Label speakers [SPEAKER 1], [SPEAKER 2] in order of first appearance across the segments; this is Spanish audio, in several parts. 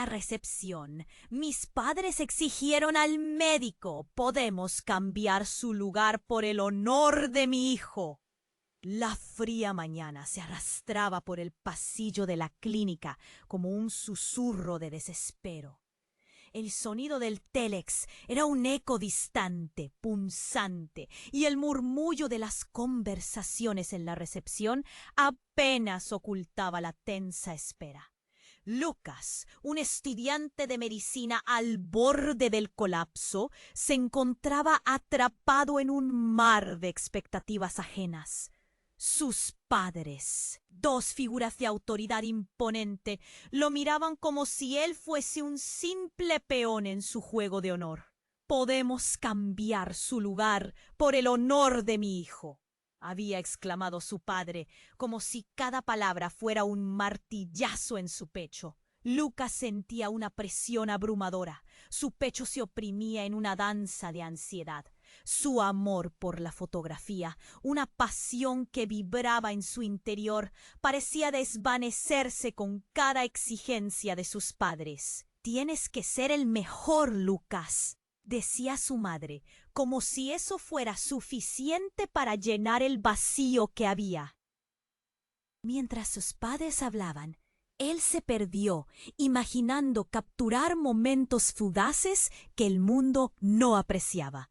[SPEAKER 1] la recepción, mis padres exigieron al médico. Podemos cambiar su lugar por el honor de mi hijo. La fría mañana se arrastraba por el pasillo de la clínica como un susurro de desespero. El sonido del télex era un eco distante, punzante, y el murmullo de las conversaciones en la recepción apenas ocultaba la tensa espera. Lucas, un estudiante de medicina al borde del colapso, se encontraba atrapado en un mar de expectativas ajenas. Sus padres, dos figuras de autoridad imponente, lo miraban como si él fuese un simple peón en su juego de honor. «Podemos cambiar su lugar por el honor de mi hijo», había exclamado su padre, como si cada palabra fuera un martillazo en su pecho. Lucas sentía una presión abrumadora. Su pecho se oprimía en una danza de ansiedad. Su amor por la fotografía, una pasión que vibraba en su interior, parecía desvanecerse con cada exigencia de sus padres. «Tienes que ser el mejor, Lucas», decía su madre, como si eso fuera suficiente para llenar el vacío que había. Mientras sus padres hablaban, él se perdió, imaginando capturar momentos fugaces que el mundo no apreciaba.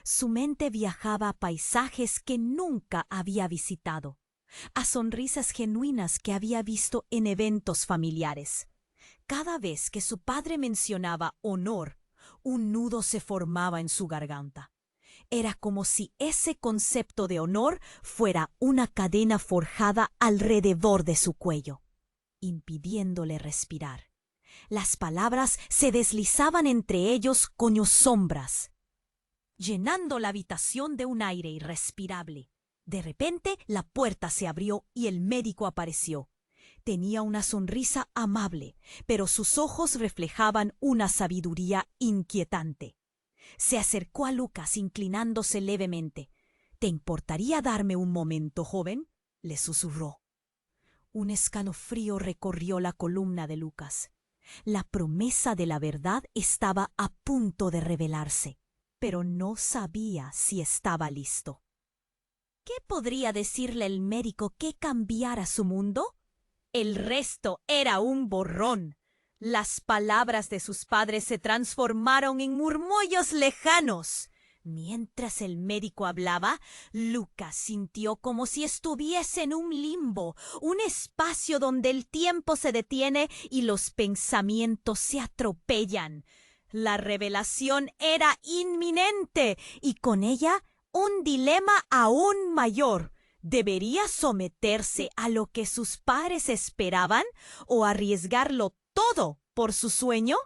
[SPEAKER 1] Su mente viajaba a paisajes que nunca había visitado, a sonrisas genuinas que había visto en eventos familiares. Cada vez que su padre mencionaba honor, un nudo se formaba en su garganta. Era como si ese concepto de honor fuera una cadena forjada alrededor de su cuello, impidiéndole respirar. Las palabras se deslizaban entre ellos como sombras, llenando la habitación de un aire irrespirable. De repente, la puerta se abrió y el médico apareció. Tenía una sonrisa amable, pero sus ojos reflejaban una sabiduría inquietante. Se acercó a Lucas inclinándose levemente. «¿Te importaría darme un momento, joven?», le susurró. Un escalofrío recorrió la columna de Lucas. La promesa de la verdad estaba a punto de revelarse, pero no sabía si estaba listo. ¿Qué podría decirle el médico que cambiara su mundo? El resto era un borrón. Las palabras de sus padres se transformaron en murmullos lejanos. Mientras el médico hablaba, Lucas sintió como si estuviese en un limbo, un espacio donde el tiempo se detiene y los pensamientos se atropellan. La revelación era inminente y con ella un dilema aún mayor. ¿Debería someterse a lo que sus padres esperaban o arriesgarlo todo por su sueño?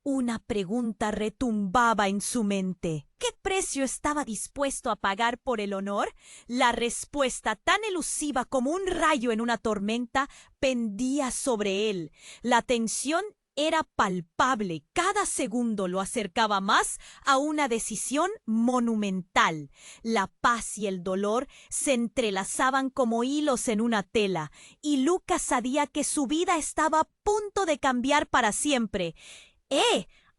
[SPEAKER 1] Una pregunta retumbaba en su mente. ¿Qué precio estaba dispuesto a pagar por el honor? La respuesta, tan elusiva como un rayo en una tormenta, pendía sobre él. La tensión era palpable. Cada segundo lo acercaba más a una decisión monumental. La paz y el dolor se entrelazaban como hilos en una tela, y Lucas sabía que su vida estaba a punto de cambiar para siempre.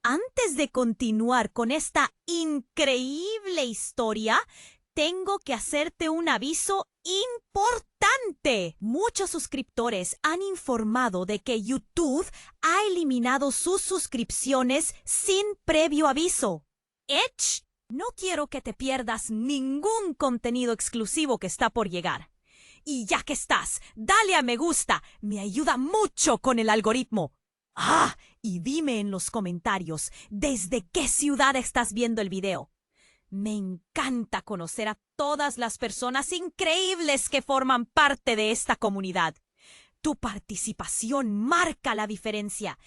[SPEAKER 1] Antes de continuar con esta increíble historia, tengo que hacerte un aviso importante. Muchos suscriptores han informado de que YouTube ha eliminado sus suscripciones sin previo aviso. No quiero que te pierdas ningún contenido exclusivo que está por llegar. Y ya que estás, dale a me gusta, me ayuda mucho con el algoritmo. Y dime en los comentarios desde qué ciudad estás viendo el video. Me encanta conocer a todas las personas increíbles que forman parte de esta comunidad. Tu participación marca la diferencia.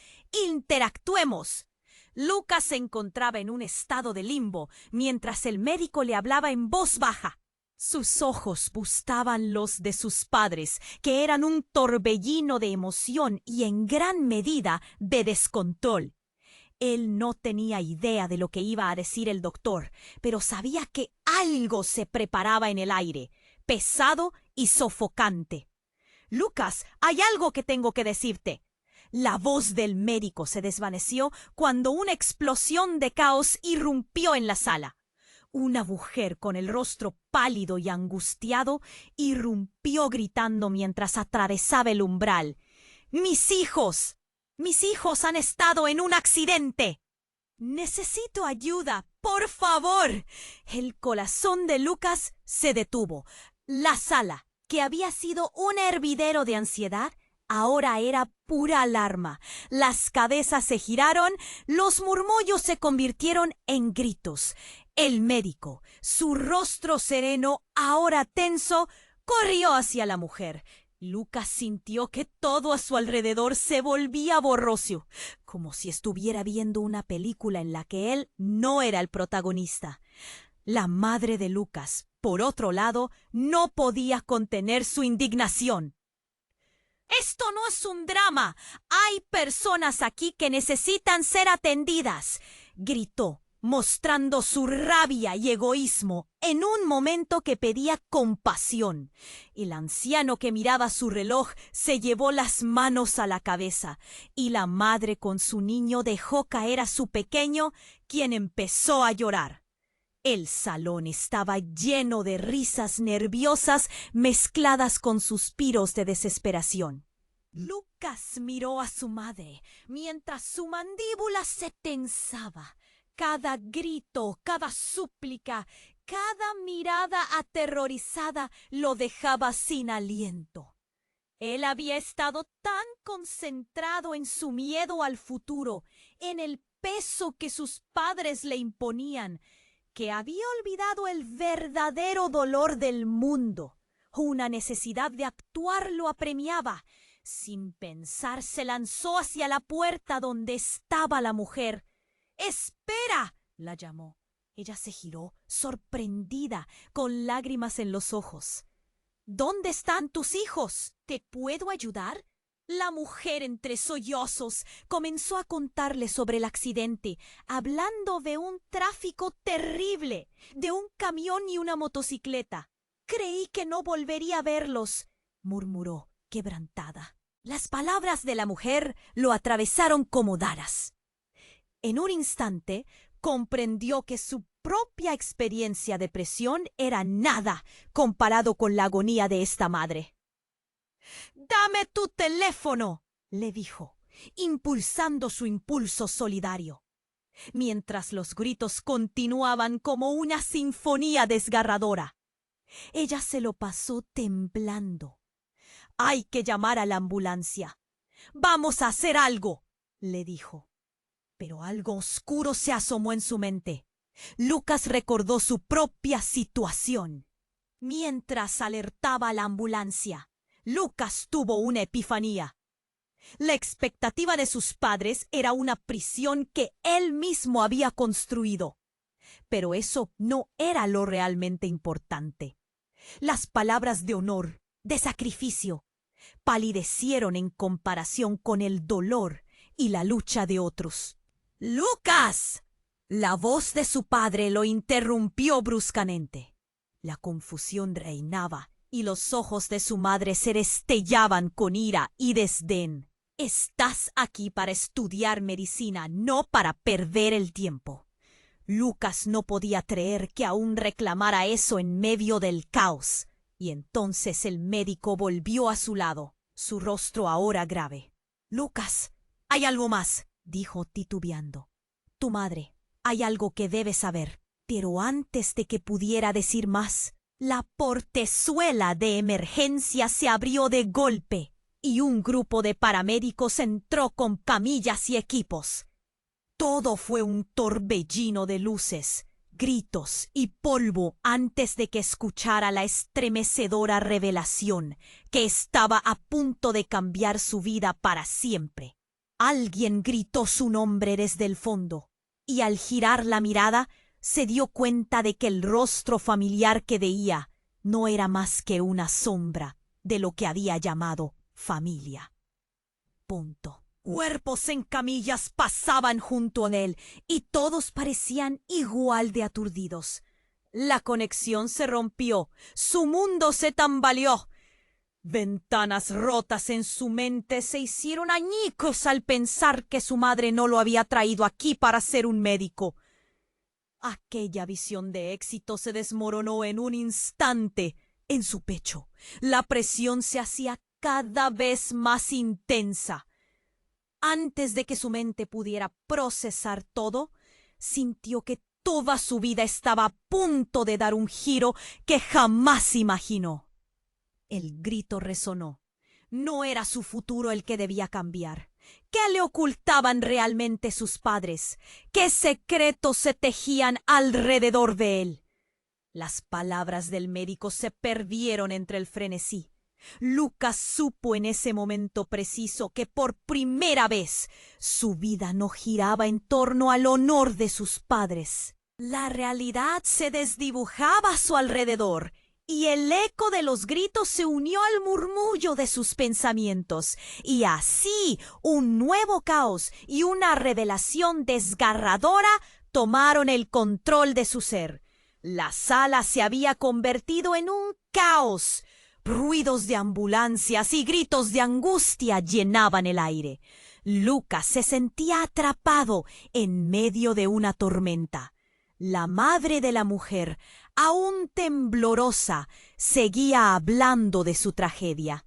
[SPEAKER 1] ¡Interactuemos! Lucas se encontraba en un estado de limbo mientras el médico le hablaba en voz baja. Sus ojos buscaban los de sus padres, que eran un torbellino de emoción y en gran medida de descontrol. Él no tenía idea de lo que iba a decir el doctor, pero sabía que algo se preparaba en el aire, pesado y sofocante. «Lucas, hay algo que tengo que decirte». La voz del médico se desvaneció cuando una explosión de caos irrumpió en la sala. Una mujer con el rostro pálido y angustiado irrumpió gritando mientras atravesaba el umbral. ¡Mis hijos! ¡Mis hijos han estado en un accidente! Necesito ayuda, por favor. El corazón de Lucas se detuvo. La sala, que había sido un hervidero de ansiedad, ahora era pura alarma. Las cabezas se giraron, los murmullos se convirtieron en gritos. El médico, su rostro sereno, ahora tenso, corrió hacia la mujer. Lucas sintió que todo a su alrededor se volvía borroso, como si estuviera viendo una película en la que él no era el protagonista. La madre de Lucas, por otro lado, no podía contener su indignación. «Esto no es un drama. Hay personas aquí que necesitan ser atendidas», gritó, mostrando su rabia y egoísmo en un momento que pedía compasión. El anciano que miraba su reloj se llevó las manos a la cabeza, y la madre con su niño dejó caer a su pequeño, quien empezó a llorar. El salón estaba lleno de risas nerviosas mezcladas con suspiros de desesperación. Lucas miró a su madre mientras su mandíbula se tensaba. Cada grito, cada súplica, cada mirada aterrorizada lo dejaba sin aliento. Él había estado tan concentrado en su miedo al futuro, en el peso que sus padres le imponían, que había olvidado el verdadero dolor del mundo. Una necesidad de actuar lo apremiaba. Sin pensar, se lanzó hacia la puerta donde estaba la mujer. «¡Espera!», la llamó. Ella se giró, sorprendida, con lágrimas en los ojos. «¿Dónde están tus hijos? ¿Te puedo ayudar?». La mujer, entre sollozos, comenzó a contarle sobre el accidente, hablando de un tráfico terrible, de un camión y una motocicleta. «Creí que no volvería a verlos», murmuró, quebrantada. Las palabras de la mujer lo atravesaron como dagas. En un instante comprendió que su propia experiencia de presión era nada comparado con la agonía de esta madre. «¡Dame tu teléfono!», le dijo, impulsando su impulso solidario, mientras los gritos continuaban como una sinfonía desgarradora. Ella se lo pasó temblando. «Hay que llamar a la ambulancia. Vamos a hacer algo», le dijo. Pero algo oscuro se asomó en su mente. Lucas recordó su propia situación. Mientras alertaba a la ambulancia, Lucas tuvo una epifanía. La expectativa de sus padres era una prisión que él mismo había construido. Pero eso no era lo realmente importante. Las palabras de honor, de sacrificio, palidecieron en comparación con el dolor y la lucha de otros. «¡Lucas!», la voz de su padre lo interrumpió bruscamente. La confusión reinaba y los ojos de su madre se destellaban con ira y desdén. «Estás aquí para estudiar medicina, no para perder el tiempo». Lucas no podía creer que aún reclamara eso en medio del caos. Y entonces el médico volvió a su lado, su rostro ahora grave. «Lucas, hay algo más», dijo titubeando. «Tu madre, hay algo que debes saber». Pero antes de que pudiera decir más, la portezuela de emergencia se abrió de golpe y un grupo de paramédicos entró con camillas y equipos. Todo fue un torbellino de luces, gritos y polvo antes de que escuchara la estremecedora revelación que estaba a punto de cambiar su vida para siempre. Alguien gritó su nombre desde el fondo, y al girar la mirada se dio cuenta de que el rostro familiar que veía no era más que una sombra de lo que había llamado familia. Punto. Cuerpos en camillas pasaban junto a él y todos parecían igual de aturdidos. La conexión se rompió, su mundo se tambaleó. Ventanas rotas en su mente se hicieron añicos al pensar que su madre no lo había traído aquí para ser un médico. Aquella visión de éxito se desmoronó en un instante en su pecho. La presión se hacía cada vez más intensa. Antes de que su mente pudiera procesar todo, sintió que toda su vida estaba a punto de dar un giro que jamás imaginó. El grito resonó. No era su futuro el que debía cambiar. ¿Qué le ocultaban realmente sus padres? ¿Qué secretos se tejían alrededor de él? Las palabras del médico se perdieron entre el frenesí. Lucas supo en ese momento preciso que por primera vez su vida no giraba en torno al honor de sus padres. La realidad se desdibujaba a su alrededor y el eco de los gritos se unió al murmullo de sus pensamientos, y así un nuevo caos y una revelación desgarradora tomaron el control de su ser. La sala se había convertido en un caos. Ruidos de ambulancias y gritos de angustia llenaban el aire. Lucas se sentía atrapado en medio de una tormenta. La madre de la mujer, aún temblorosa, seguía hablando de su tragedia,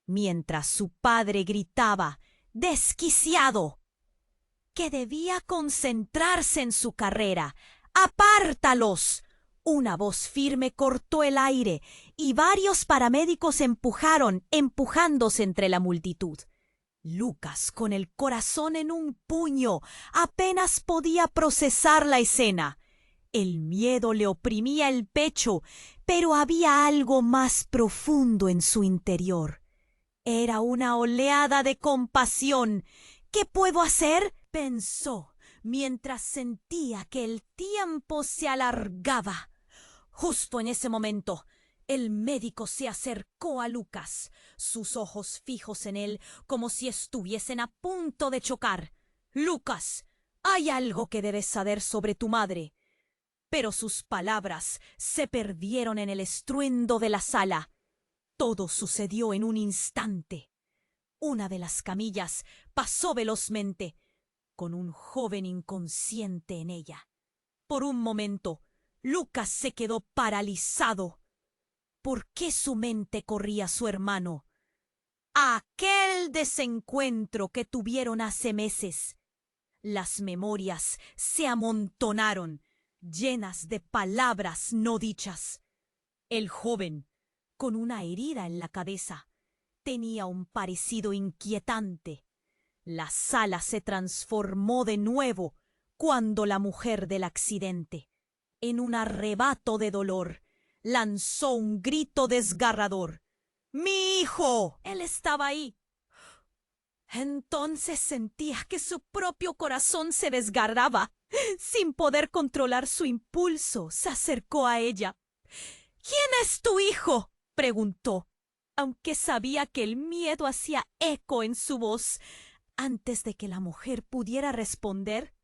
[SPEAKER 1] mientras su padre gritaba, desquiciado, que debía concentrarse en su carrera. ¡Apártalos! Una voz firme cortó el aire y varios paramédicos empujándose entre la multitud. Lucas, con el corazón en un puño, apenas podía procesar la escena. El miedo le oprimía el pecho, pero había algo más profundo en su interior. Era una oleada de compasión. ¿Qué puedo hacer?, pensó, mientras sentía que el tiempo se alargaba. Justo en ese momento, el médico se acercó a Lucas, sus ojos fijos en él como si estuviesen a punto de chocar. «Lucas, hay algo que debes saber sobre tu madre». Pero sus palabras se perdieron en el estruendo de la sala. Todo sucedió en un instante. Una de las camillas pasó velozmente, con un joven inconsciente en ella. Por un momento, Lucas se quedó paralizado. ¿Por qué su mente corría a su hermano? Aquel desencuentro que tuvieron hace meses. Las memorias se amontonaron, llenas de palabras no dichas. El joven, con una herida en la cabeza, tenía un parecido inquietante. La sala se transformó de nuevo cuando la mujer del accidente, en un arrebato de dolor, lanzó un grito desgarrador. ¡Mi hijo! Él estaba ahí. Entonces sentía que su propio corazón se desgarraba. Sin poder controlar su impulso, se acercó a ella. «¿Quién es tu hijo?», preguntó, aunque sabía que el miedo hacía eco en su voz. Antes de que la mujer pudiera responder,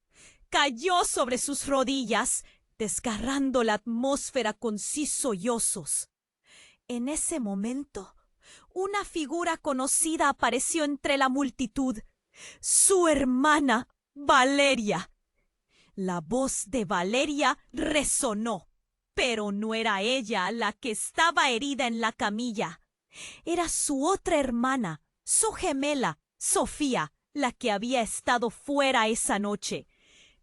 [SPEAKER 1] cayó sobre sus rodillas, desgarrando la atmósfera con sus sollozos. En ese momento, una figura conocida apareció entre la multitud. Su hermana, Valeria. La voz de Valeria resonó, pero no era ella la que estaba herida en la camilla. Era su otra hermana, su gemela, Sofía, la que había estado fuera esa noche.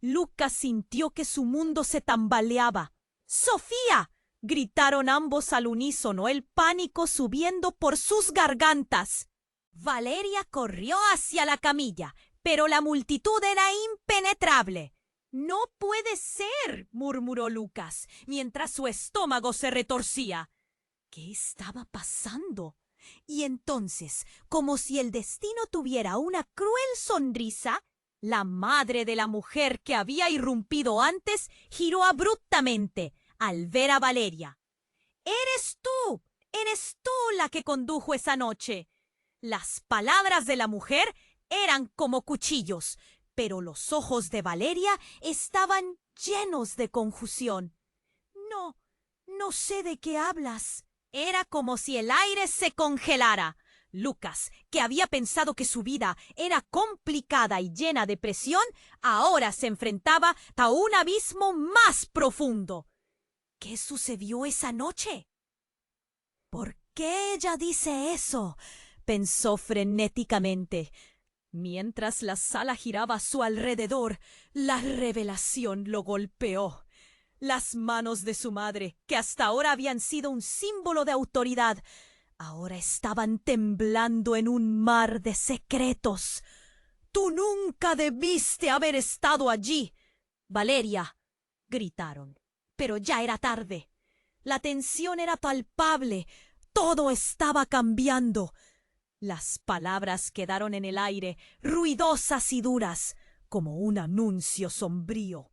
[SPEAKER 1] Lucas sintió que su mundo se tambaleaba. «¡Sofía!», gritaron ambos al unísono, el pánico subiendo por sus gargantas. Valeria corrió hacia la camilla, pero la multitud era impenetrable. «¡No puede ser!», murmuró Lucas, mientras su estómago se retorcía. ¿Qué estaba pasando? Y entonces, como si el destino tuviera una cruel sonrisa, la madre de la mujer que había irrumpido antes giró abruptamente al ver a Valeria. «¡Eres tú! ¡Eres tú la que condujo esa noche!». Las palabras de la mujer eran como cuchillos, pero los ojos de Valeria estaban llenos de confusión. «No sé de qué hablas», Era como si el aire se congelara. Lucas, que había pensado que su vida era complicada y llena de presión, ahora se enfrentaba a un abismo más profundo. ¿Qué sucedió esa noche? ¿Por qué ella dice eso? Pensó frenéticamente. Mientras la sala giraba a su alrededor, la revelación lo golpeó. Las manos de su madre, que hasta ahora habían sido un símbolo de autoridad, ahora estaban temblando en un mar de secretos. «¡Tú nunca debiste haber estado allí!» «Valeria», gritaron. Pero ya era tarde. La tensión era palpable. Todo estaba cambiando. Las palabras quedaron en el aire, ruidosas y duras, como un anuncio sombrío.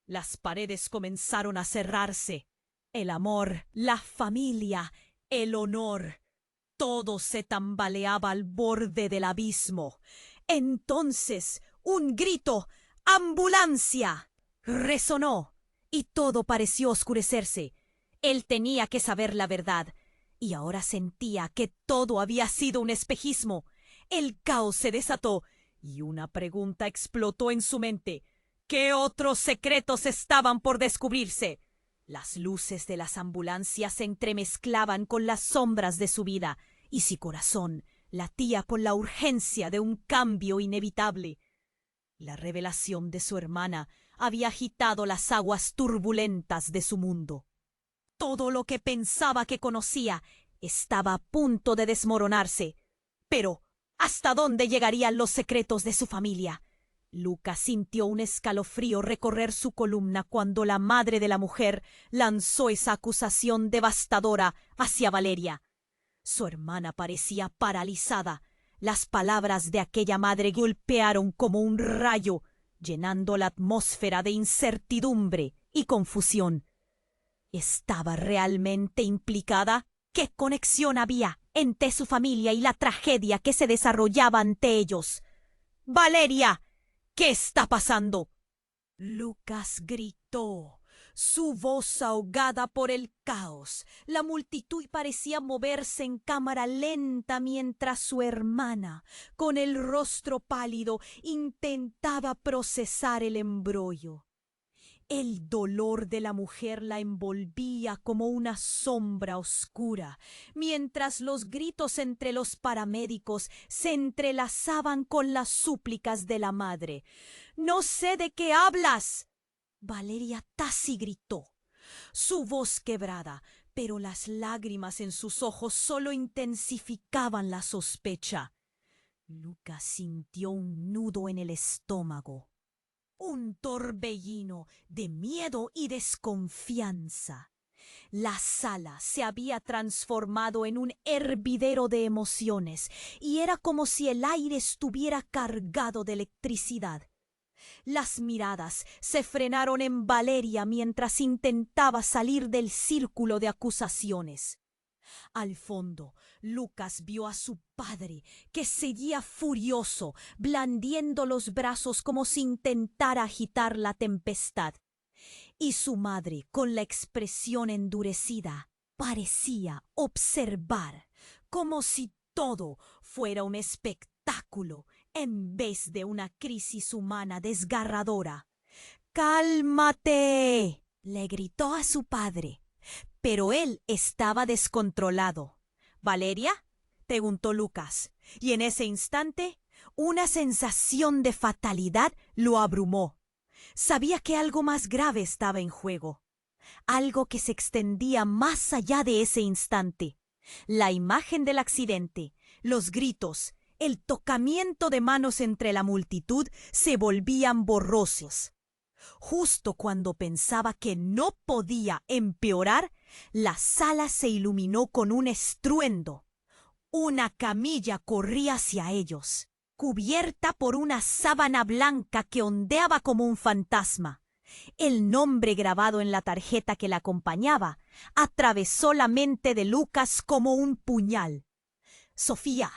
[SPEAKER 1] Las paredes comenzaron a cerrarse. El amor, la familia, el honor, todo se tambaleaba al borde del abismo. Entonces, un grito: «¡Ambulancia!» resonó, y todo pareció oscurecerse. Él tenía que saber la verdad, y ahora sentía que todo había sido un espejismo. El caos se desató, y una pregunta explotó en su mente. ¿Qué otros secretos estaban por descubrirse? Las luces de las ambulancias se entremezclaban con las sombras de su vida, y su corazón latía con la urgencia de un cambio inevitable. La revelación de su hermana había agitado las aguas turbulentas de su mundo. Todo lo que pensaba que conocía estaba a punto de desmoronarse. Pero, ¿hasta dónde llegarían los secretos de su familia? Lucas sintió un escalofrío recorrer su columna cuando la madre de la mujer lanzó esa acusación devastadora hacia Valeria. Su hermana parecía paralizada. Las palabras de aquella madre golpearon como un rayo, llenando la atmósfera de incertidumbre y confusión. ¿Estaba realmente implicada? ¿Qué conexión había entre su familia y la tragedia que se desarrollaba ante ellos? «¡Valeria! ¿Qué está pasando?» Lucas gritó, su voz ahogada por el caos. La multitud parecía moverse en cámara lenta mientras su hermana, con el rostro pálido, intentaba procesar el embrollo. El dolor de la mujer la envolvía como una sombra oscura, mientras los gritos entre los paramédicos se entrelazaban con las súplicas de la madre. «¡No sé de qué hablas!» Valeria Tassi gritó, su voz quebrada, pero las lágrimas en sus ojos solo intensificaban la sospecha. Lucas sintió un nudo en el estómago. Un torbellino de miedo y desconfianza. La sala se había transformado en un hervidero de emociones y era como si el aire estuviera cargado de electricidad. Las miradas se frenaron en Valeria mientras intentaba salir del círculo de acusaciones. Al fondo, Lucas vio a su padre, que seguía furioso, blandiendo los brazos como si intentara agitar la tempestad. Y su madre, con la expresión endurecida, parecía observar, como si todo fuera un espectáculo en vez de una crisis humana desgarradora. «¡Cálmate!», le gritó a su padre. Pero él estaba descontrolado. «¿Valeria?», preguntó Lucas, y en ese instante una sensación de fatalidad lo abrumó. Sabía que algo más grave estaba en juego, algo que se extendía más allá de ese instante. La imagen del accidente, los gritos, el tocamiento de manos entre la multitud se volvían borrosos. Justo cuando pensaba que no podía empeorar, la sala se iluminó con un estruendo. Una camilla corría hacia ellos, cubierta por una sábana blanca que ondeaba como un fantasma. El nombre grabado en la tarjeta que la acompañaba atravesó la mente de Lucas como un puñal. «Sofía»,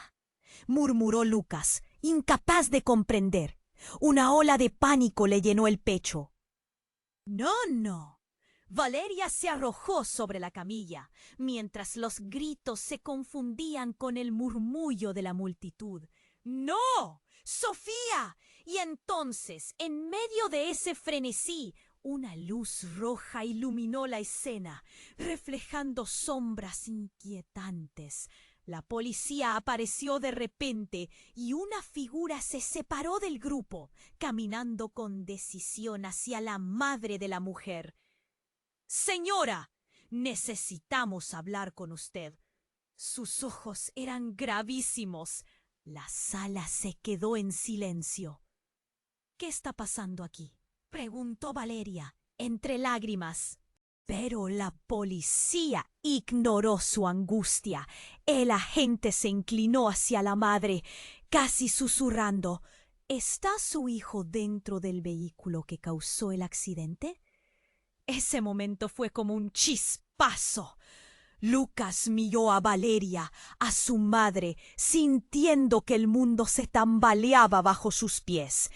[SPEAKER 1] murmuró Lucas, incapaz de comprender. Una ola de pánico le llenó el pecho. «No, no. Valeria se arrojó sobre la camilla, mientras los gritos se confundían con el murmullo de la multitud. ¡No! ¡Sofía! Y entonces, en medio de ese frenesí, una luz roja iluminó la escena, reflejando sombras inquietantes. La policía apareció de repente y una figura se separó del grupo, caminando con decisión hacia la madre de la mujer. «Señora, necesitamos hablar con usted». Sus ojos eran gravísimos. La sala se quedó en silencio. «¿Qué está pasando aquí?», preguntó Valeria, entre lágrimas. Pero la policía ignoró su angustia. El agente se inclinó hacia la madre, casi susurrando. «¿Está su hijo dentro del vehículo que causó el accidente?». Ese momento fue como un chispazo. Lucas miró a Valeria, a su madre, sintiendo que el mundo se tambaleaba bajo sus pies.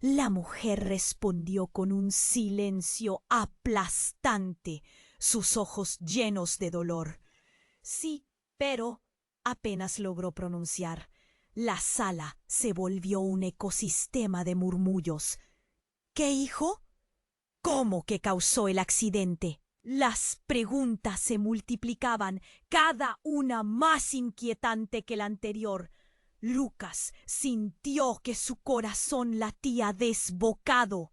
[SPEAKER 1] La mujer respondió con un silencio aplastante, sus ojos llenos de dolor. «Sí, pero…», apenas logró pronunciar. La sala se volvió un ecosistema de murmullos. «¿Qué hijo? ¿Cómo que causó el accidente?». Las preguntas se multiplicaban, cada una más inquietante que la anterior. Lucas sintió que su corazón latía desbocado.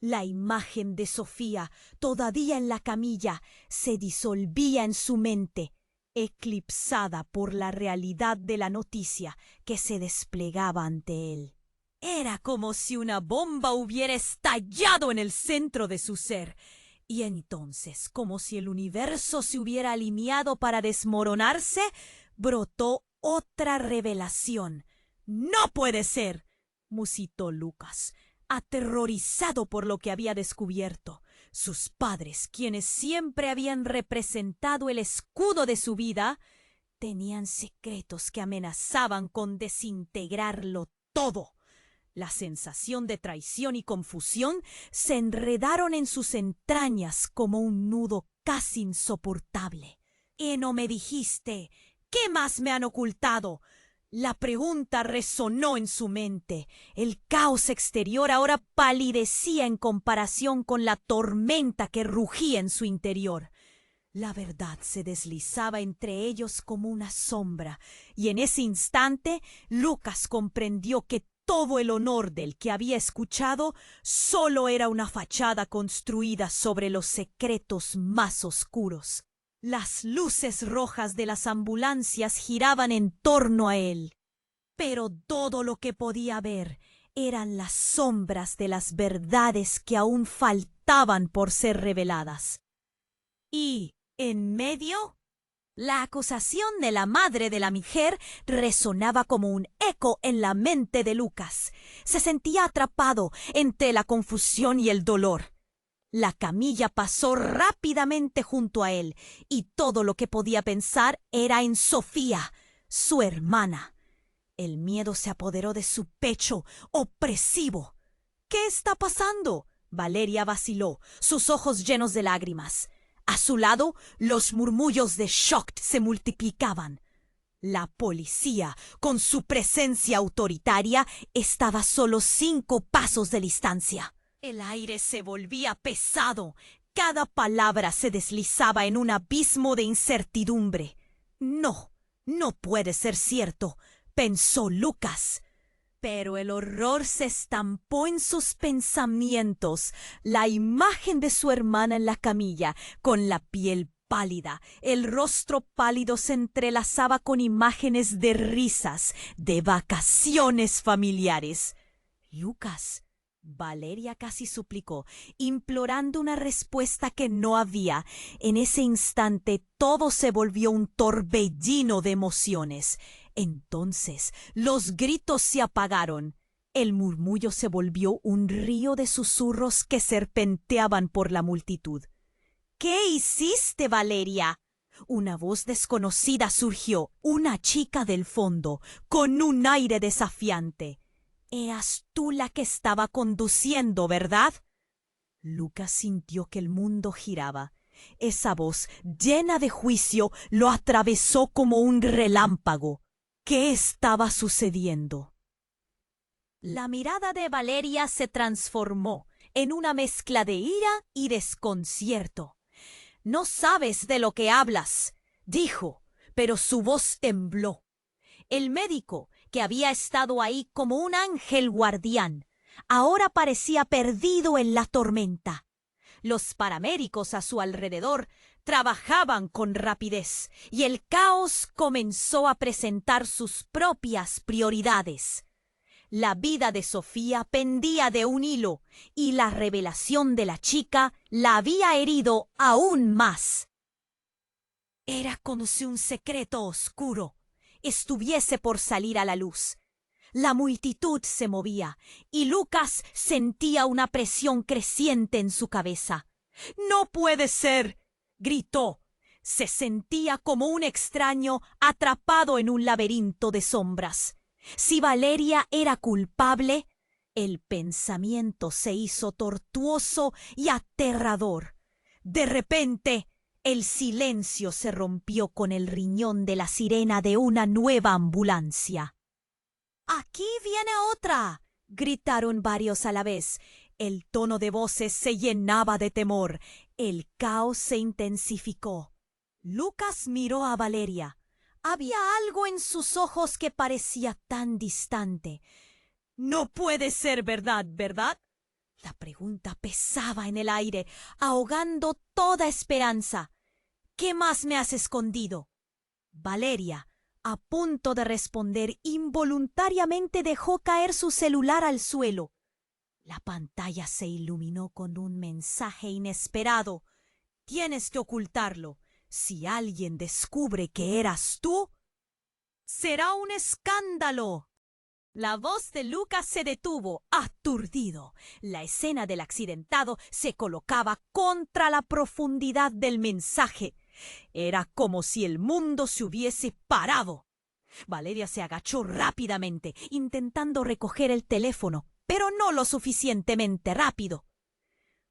[SPEAKER 1] La imagen de Sofía, todavía en la camilla, se disolvía en su mente, eclipsada por la realidad de la noticia que se desplegaba ante él. Era como si una bomba hubiera estallado en el centro de su ser. Y entonces, como si el universo se hubiera alineado para desmoronarse, brotó otra revelación. «¡No puede ser!», musitó Lucas, aterrorizado por lo que había descubierto. Sus padres, quienes siempre habían representado el escudo de su vida, tenían secretos que amenazaban con desintegrarlo todo. La sensación de traición y confusión se enredaron en sus entrañas como un nudo casi insoportable. «¿Y no me dijiste? ¿Qué más me han ocultado?». La pregunta resonó en su mente. El caos exterior ahora palidecía en comparación con la tormenta que rugía en su interior. La verdad se deslizaba entre ellos como una sombra, y en ese instante Lucas comprendió que todo el honor del que había escuchado solo era una fachada construida sobre los secretos más oscuros. Las luces rojas de las ambulancias giraban en torno a él, pero todo lo que podía ver eran las sombras de las verdades que aún faltaban por ser reveladas. Y, en medio, la acusación de la madre de la mujer resonaba como un eco en la mente de Lucas. Se sentía atrapado entre la confusión y el dolor. La camilla pasó rápidamente junto a él, y todo lo que podía pensar era en Sofía, su hermana. El miedo se apoderó de su pecho, opresivo. «¿Qué está pasando?». Valeria vaciló, sus ojos llenos de lágrimas. A su lado, los murmullos de shock se multiplicaban. La policía, con su presencia autoritaria, estaba a solo 5 pasos de distancia. El aire se volvía pesado. Cada palabra se deslizaba en un abismo de incertidumbre. «No, no puede ser cierto», pensó Lucas. Pero el horror se estampó en sus pensamientos. La imagen de su hermana en la camilla, con la piel pálida, el rostro pálido se entrelazaba con imágenes de risas, de vacaciones familiares. «Lucas», Valeria casi suplicó, implorando una respuesta que no había. En ese instante todo se volvió un torbellino de emociones. Entonces los gritos se apagaron. El murmullo se volvió un río de susurros que serpenteaban por la multitud. «¿Qué hiciste, Valeria?». Una voz desconocida surgió, una chica del fondo, con un aire desafiante. «Eras tú la que estaba conduciendo, ¿verdad?». Lucas sintió que el mundo giraba. Esa voz, llena de juicio, lo atravesó como un relámpago. ¿Qué estaba sucediendo? La mirada de Valeria se transformó en una mezcla de ira y desconcierto. «No sabes de lo que hablas», dijo, pero su voz tembló. El médico, que había estado ahí como un ángel guardián, ahora parecía perdido en la tormenta. Los paramédicos a su alrededor trabajaban con rapidez y el caos comenzó a presentar sus propias prioridades. La vida de Sofía pendía de un hilo y la revelación de la chica la había herido aún más. Era como si un secreto oscuro estuviese por salir a la luz. La multitud se movía y Lucas sentía una presión creciente en su cabeza. «¡No puede ser!», gritó. Se sentía como un extraño atrapado en un laberinto de sombras. Si Valeria era culpable, el pensamiento se hizo tortuoso y aterrador. De repente, el silencio se rompió con el riñón de la sirena de una nueva ambulancia. «¡Aquí viene otra!», gritaron varios a la vez. El tono de voces se llenaba de temor. El caos se intensificó. Lucas miró a Valeria. Había algo en sus ojos que parecía tan distante. «No puede ser verdad, ¿verdad?». La pregunta pesaba en el aire, ahogando toda esperanza. «¿Qué más me has escondido?». Valeria, a punto de responder, involuntariamente dejó caer su celular al suelo. La pantalla se iluminó con un mensaje inesperado. «Tienes que ocultarlo. Si alguien descubre que eras tú, será un escándalo». La voz de Lucas se detuvo, aturdido. La escena del accidentado se colocaba contra la profundidad del mensaje. Era como si el mundo se hubiese parado. Valeria se agachó rápidamente, intentando recoger el teléfono, pero no lo suficientemente rápido.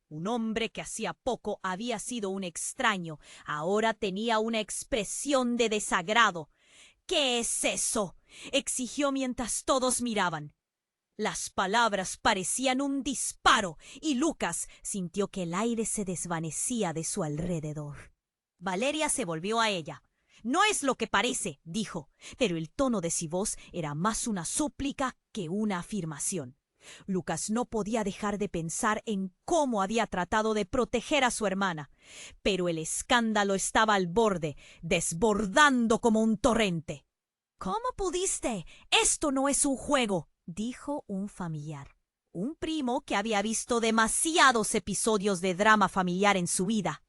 [SPEAKER 1] Un hombre que hacía poco había sido un extraño, ahora tenía una expresión de desagrado. «¿Qué es eso?», exigió mientras todos miraban. Las palabras parecían un disparo y Lucas sintió que el aire se desvanecía de su alrededor. Valeria se volvió a ella. «No es lo que parece», dijo, pero el tono de su voz era más una súplica que una afirmación. Lucas no podía dejar de pensar en cómo había tratado de proteger a su hermana, pero el escándalo estaba al borde, desbordando como un torrente. «¿Cómo pudiste? Esto no es un juego», dijo un familiar. Un primo que había visto demasiados episodios de drama familiar en su vida.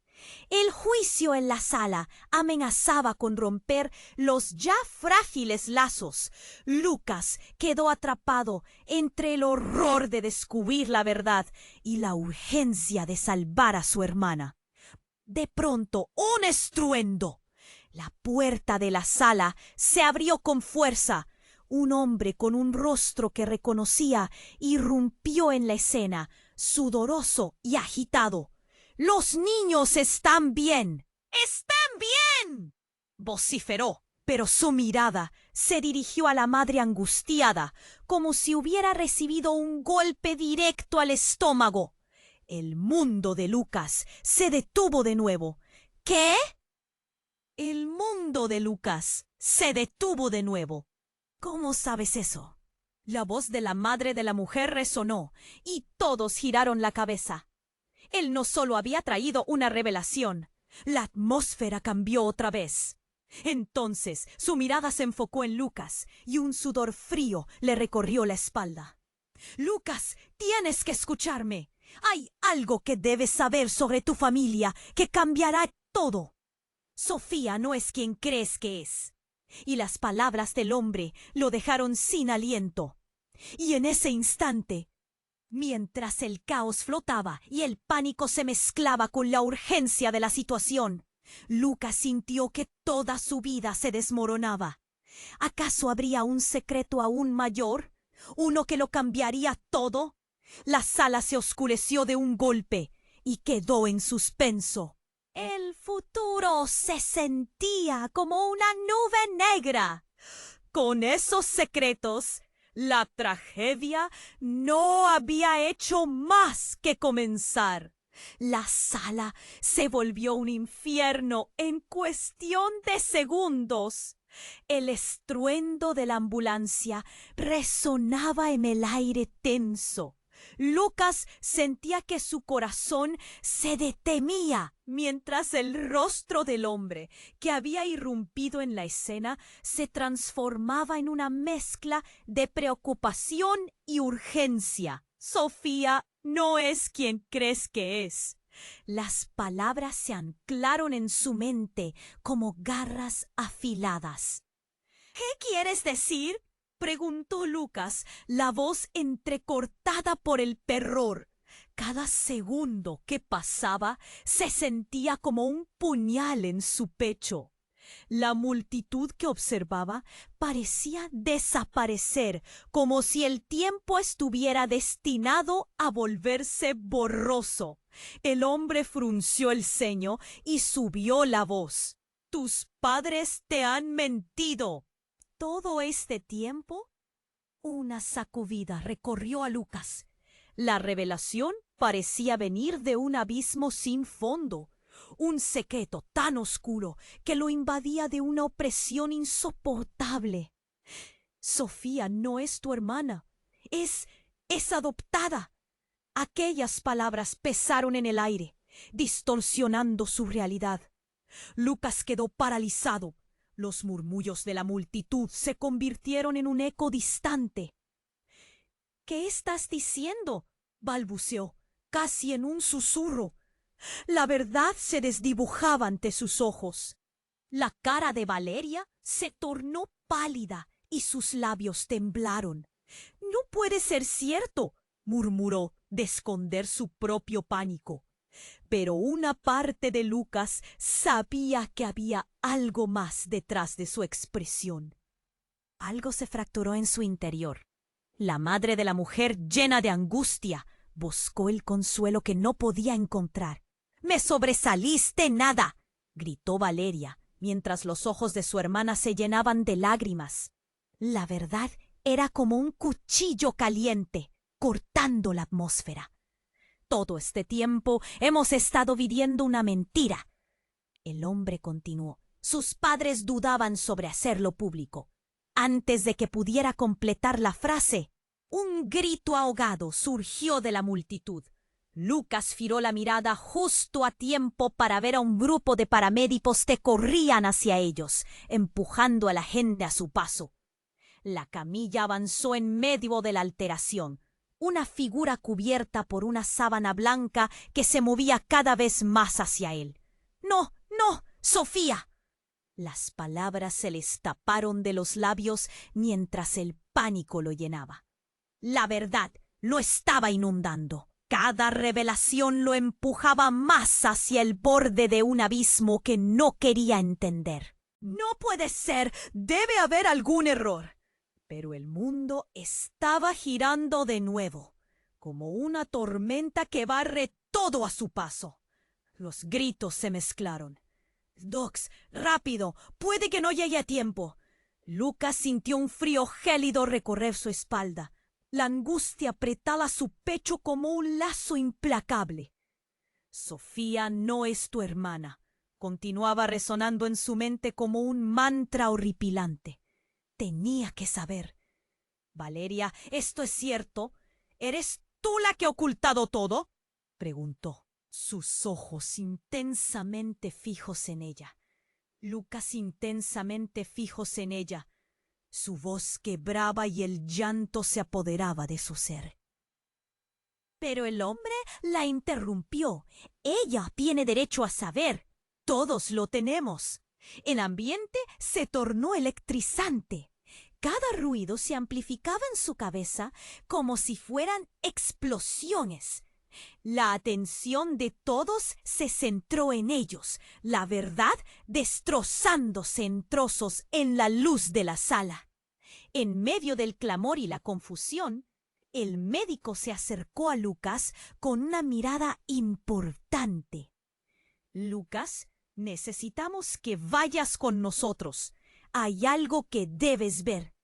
[SPEAKER 1] El juicio en la sala amenazaba con romper los ya frágiles lazos. Lucas quedó atrapado entre el horror de descubrir la verdad y la urgencia de salvar a su hermana. De pronto, un estruendo. La puerta de la sala se abrió con fuerza. Un hombre con un rostro que reconocía irrumpió en la escena, sudoroso y agitado. «¡Los niños están bien!». «¡Están bien!», vociferó, pero su mirada se dirigió a la madre angustiada, como si hubiera recibido un golpe directo al estómago. El mundo de Lucas se detuvo de nuevo. «¿Qué?». El mundo de Lucas se detuvo de nuevo. «¿Cómo sabes eso?». La voz de la madre de la mujer resonó y todos giraron la cabeza. Él no solo había traído una revelación, la atmósfera cambió otra vez. Entonces su mirada se enfocó en Lucas y un sudor frío le recorrió la espalda. «Lucas, tienes que escucharme. Hay algo que debes saber sobre tu familia que cambiará todo. Sofía no es quien crees que es». Y las palabras del hombre lo dejaron sin aliento. Y en ese instante, mientras el caos flotaba y el pánico se mezclaba con la urgencia de la situación, Lucas sintió que toda su vida se desmoronaba. ¿Acaso habría un secreto aún mayor? ¿Uno que lo cambiaría todo? La sala se oscureció de un golpe y quedó en suspenso. El futuro se sentía como una nube negra. Con esos secretos, la tragedia no había hecho más que comenzar. La sala se volvió un infierno en cuestión de segundos. El estruendo de la ambulancia resonaba en el aire tenso. Lucas sentía que su corazón se detenía mientras el rostro del hombre que había irrumpido en la escena se transformaba en una mezcla de preocupación y urgencia. Sofía no es quien crees que es. Las palabras se anclaron en su mente como garras afiladas. ¿Qué quieres decir? Preguntó Lucas, la voz entrecortada por el terror. Cada segundo que pasaba se sentía como un puñal en su pecho. La multitud que observaba parecía desaparecer, como si el tiempo estuviera destinado a volverse borroso. El hombre frunció el ceño y subió la voz. «Tus padres te han mentido». ¿Todo este tiempo? Una sacudida recorrió a Lucas. La revelación parecía venir de un abismo sin fondo, un secreto tan oscuro que lo invadía de una opresión insoportable. Sofía no es tu hermana, es adoptada. Aquellas palabras pesaron en el aire, distorsionando su realidad. Lucas quedó paralizado. Los murmullos de la multitud se convirtieron en un eco distante. «¿Qué estás diciendo?», balbuceó, casi en un susurro. La verdad se desdibujaba ante sus ojos. La cara de Valeria se tornó pálida y sus labios temblaron. «No puede ser cierto», murmuró, de esconder su propio pánico. Pero una parte de Lucas sabía que había algo más detrás de su expresión. Algo se fracturó en su interior. La madre de la mujer, llena de angustia, buscó el consuelo que no podía encontrar. «¡Me sobresaliste, nada!», gritó Valeria, mientras los ojos de su hermana se llenaban de lágrimas. La verdad era como un cuchillo caliente, cortando la atmósfera. «Todo este tiempo hemos estado viviendo una mentira», el hombre continuó. «Sus padres dudaban sobre hacerlo público». Antes de que pudiera completar la frase, un grito ahogado surgió de la multitud. Lucas giró la mirada justo a tiempo para ver a un grupo de paramédicos que corrían hacia ellos, empujando a la gente a su paso. La camilla avanzó en medio de la alteración. Una figura cubierta por una sábana blanca que se movía cada vez más hacia él. «¡No, no, Sofía!». Las palabras se le escaparon de los labios mientras el pánico lo llenaba. La verdad lo estaba inundando. Cada revelación lo empujaba más hacia el borde de un abismo que no quería entender. «No puede ser, debe haber algún error». Pero el mundo estaba girando de nuevo, como una tormenta que barre todo a su paso. Los gritos se mezclaron. «Docs, rápido, puede que no llegue a tiempo». Lucas sintió un frío gélido recorrer su espalda. La angustia apretaba su pecho como un lazo implacable. «Sofía no es tu hermana», continuaba resonando en su mente como un mantra horripilante. Tenía que saber. «Valeria, ¿esto es cierto? ¿Eres tú la que ha ocultado todo?», preguntó, sus ojos intensamente fijos en ella. Lucas intensamente fijos en ella. Su voz quebraba y el llanto se apoderaba de su ser. Pero el hombre la interrumpió. «Ella tiene derecho a saber. Todos lo tenemos». El ambiente se tornó electrizante. Cada ruido se amplificaba en su cabeza como si fueran explosiones. La atención de todos se centró en ellos, la verdad destrozándose en trozos en la luz de la sala. En medio del clamor y la confusión, el médico se acercó a Lucas con una mirada importante. Lucas, necesitamos que vayas con nosotros. Hay algo que debes ver.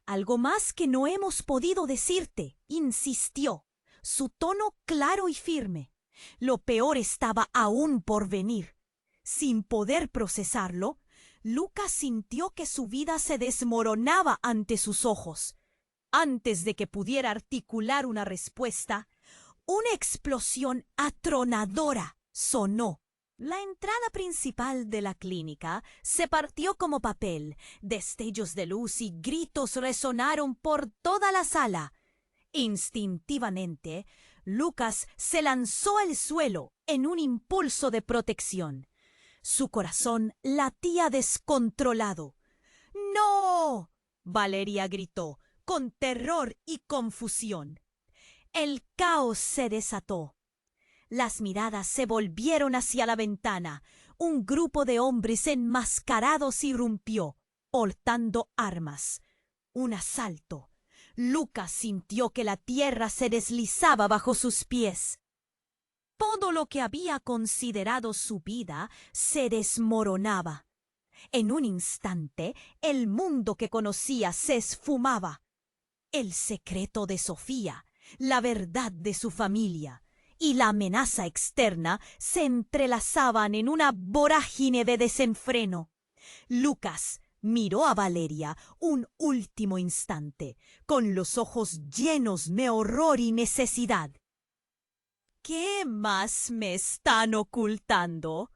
[SPEAKER 1] Algo más que no hemos podido decirte, insistió, su tono claro y firme. Lo peor estaba aún por venir. Sin poder procesarlo, Lucas sintió que su vida se desmoronaba ante sus ojos. Antes de que pudiera articular una respuesta, una explosión atronadora sonó. La entrada principal de la clínica se partió como papel. Destellos de luz y gritos resonaron por toda la sala. Instintivamente, Lucas se lanzó al suelo en un impulso de protección. Su corazón latía descontrolado. ¡No! Valeria gritó, con terror y confusión. El caos se desató. Las miradas se volvieron hacia la ventana. Un grupo de hombres enmascarados irrumpió, portando armas. Un asalto. Lucas sintió que la tierra se deslizaba bajo sus pies. Todo lo que había considerado su vida se desmoronaba. En un instante, el mundo que conocía se esfumaba. El secreto de Sofía, la verdad de su familia y la amenaza externa se entrelazaban en una vorágine de desenfreno. Lucas miró a Valeria un último instante, con los ojos llenos de horror y necesidad. ¿Qué más me están ocultando?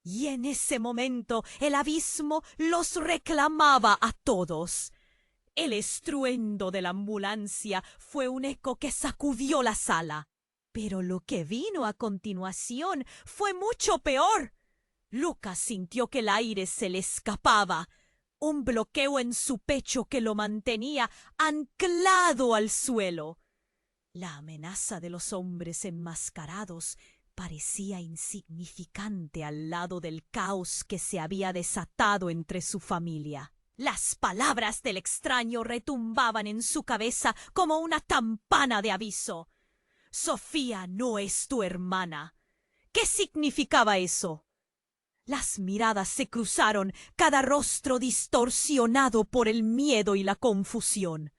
[SPEAKER 1] Y en ese momento el abismo los reclamaba a todos. El estruendo de la ambulancia fue un eco que sacudió la sala. Pero lo que vino a continuación fue mucho peor. Lucas sintió que el aire se le escapaba, un bloqueo en su pecho que lo mantenía anclado al suelo. La amenaza de los hombres enmascarados parecía insignificante al lado del caos que se había desatado entre su familia. Las palabras del extraño retumbaban en su cabeza como una campana de aviso. Sofía no es tu hermana. ¿Qué significaba eso? Las miradas se cruzaron, cada rostro distorsionado por el miedo y la confusión.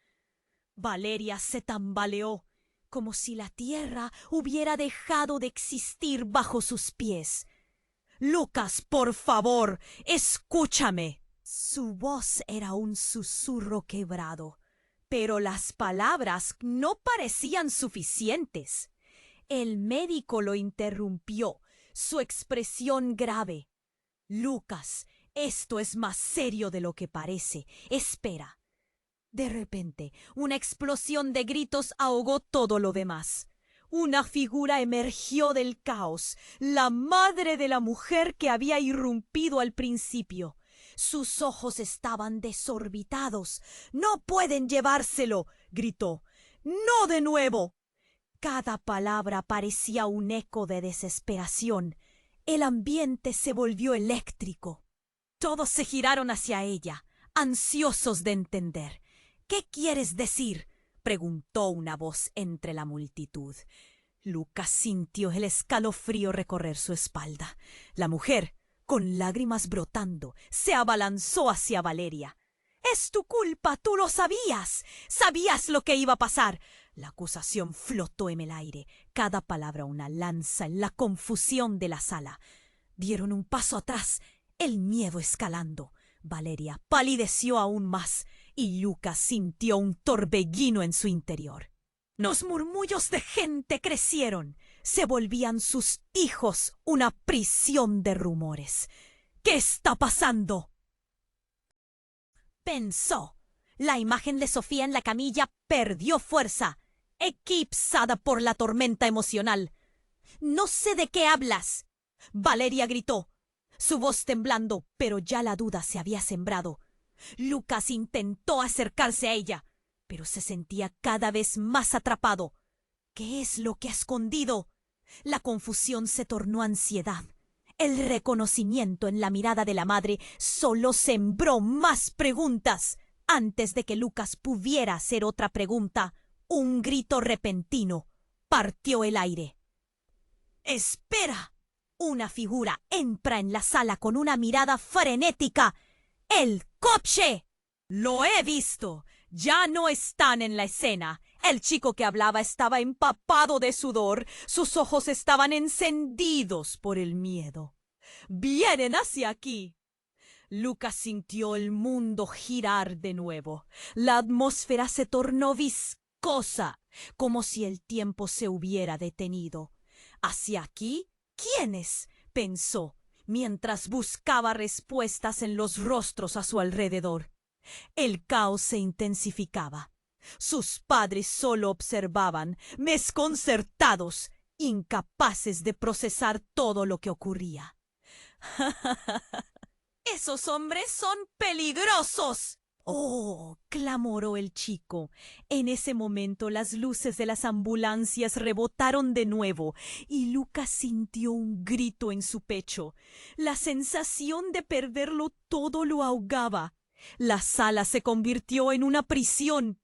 [SPEAKER 1] Valeria se tambaleó, como si la tierra hubiera dejado de existir bajo sus pies. Lucas, por favor, escúchame. Su voz era un susurro quebrado, pero las palabras no parecían suficientes. El médico lo interrumpió, su expresión grave. Lucas, esto es más serio de lo que parece. Espera. De repente, una explosión de gritos ahogó todo lo demás. Una figura emergió del caos, la madre de la mujer que había irrumpido al principio. Sus ojos estaban desorbitados. «¡No pueden llevárselo!», gritó. «¡No de nuevo!». Cada palabra parecía un eco de desesperación. El ambiente se volvió eléctrico. Todos se giraron hacia ella, ansiosos de entender. «¿Qué quieres decir?», preguntó una voz entre la multitud. Lucas sintió el escalofrío recorrer su espalda. La mujer, con lágrimas brotando, se abalanzó hacia Valeria. «Es tu culpa, tú lo sabías. Sabías lo que iba a pasar». La acusación flotó en el aire, cada palabra una lanza en la confusión de la sala. Dieron un paso atrás, el miedo escalando. Valeria palideció aún más y Lucas sintió un torbellino en su interior. Los murmullos de gente crecieron. Se volvían sus hijos una prisión de rumores. «¿Qué está pasando?», pensó. La imagen de Sofía en la camilla perdió fuerza, eclipsada por la tormenta emocional. «No sé de qué hablas», Valeria gritó, su voz temblando, pero ya la duda se había sembrado. Lucas intentó acercarse a ella, pero se sentía cada vez más atrapado. ¿Qué es lo que ha escondido? La confusión se tornó ansiedad. El reconocimiento en la mirada de la madre solo sembró más preguntas. Antes de que Lucas pudiera hacer otra pregunta, un grito repentino partió el aire. «¡Espera!», Una figura entra en la sala con una mirada frenética. ¡El coche! Lo he visto. Ya no están en la escena. El chico que hablaba estaba empapado de sudor. Sus ojos estaban encendidos por el miedo. ¡Vienen hacia aquí! Lucas sintió el mundo girar de nuevo. La atmósfera se tornó viscosa, como si el tiempo se hubiera detenido. ¿Hacia aquí? ¿Quiénes? Pensó, mientras buscaba respuestas en los rostros a su alrededor. El caos se intensificaba. Sus padres solo observaban, desconcertados, incapaces de procesar todo lo que ocurría. ¡Esos hombres son peligrosos! ¡Oh! Clamoró el chico. En ese momento las luces de las ambulancias rebotaron de nuevo y Lucas sintió un grito en su pecho. La sensación de perderlo todo lo ahogaba. La sala se convirtió en una prisión.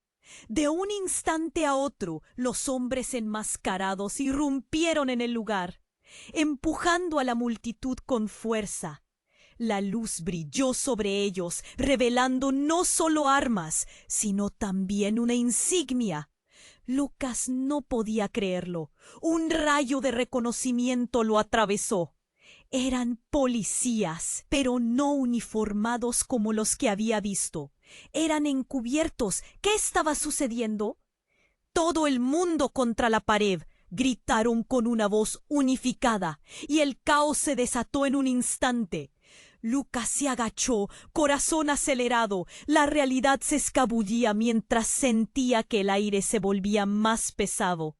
[SPEAKER 1] De un instante a otro, los hombres enmascarados irrumpieron en el lugar, empujando a la multitud con fuerza. La luz brilló sobre ellos, revelando no solo armas, sino también una insignia. Lucas no podía creerlo. Un rayo de reconocimiento lo atravesó. Eran policías, pero no uniformados como los que había visto. Eran encubiertos. ¿Qué estaba sucediendo? Todo el mundo contra la pared. Gritaron con una voz unificada, y el caos se desató en un instante. Lucas se agachó, corazón acelerado. La realidad se escabullía mientras sentía que el aire se volvía más pesado.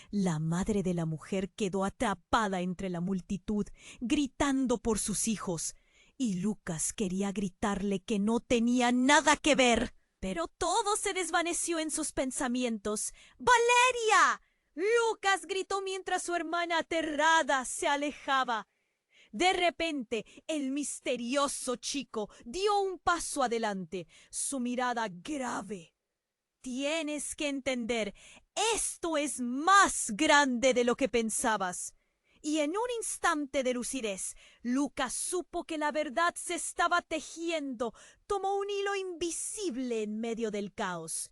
[SPEAKER 1] La madre de la mujer quedó atrapada entre la multitud, gritando por sus hijos, y Lucas quería gritarle que no tenía nada que ver. Pero todo se desvaneció en sus pensamientos. ¡Valeria! Lucas gritó mientras su hermana aterrada se alejaba. De repente, el misterioso chico dio un paso adelante, su mirada grave. Tienes que entender, esto es más grande de lo que pensabas. Y en un instante de lucidez, Lucas supo que la verdad se estaba tejiendo como un hilo invisible en medio del caos.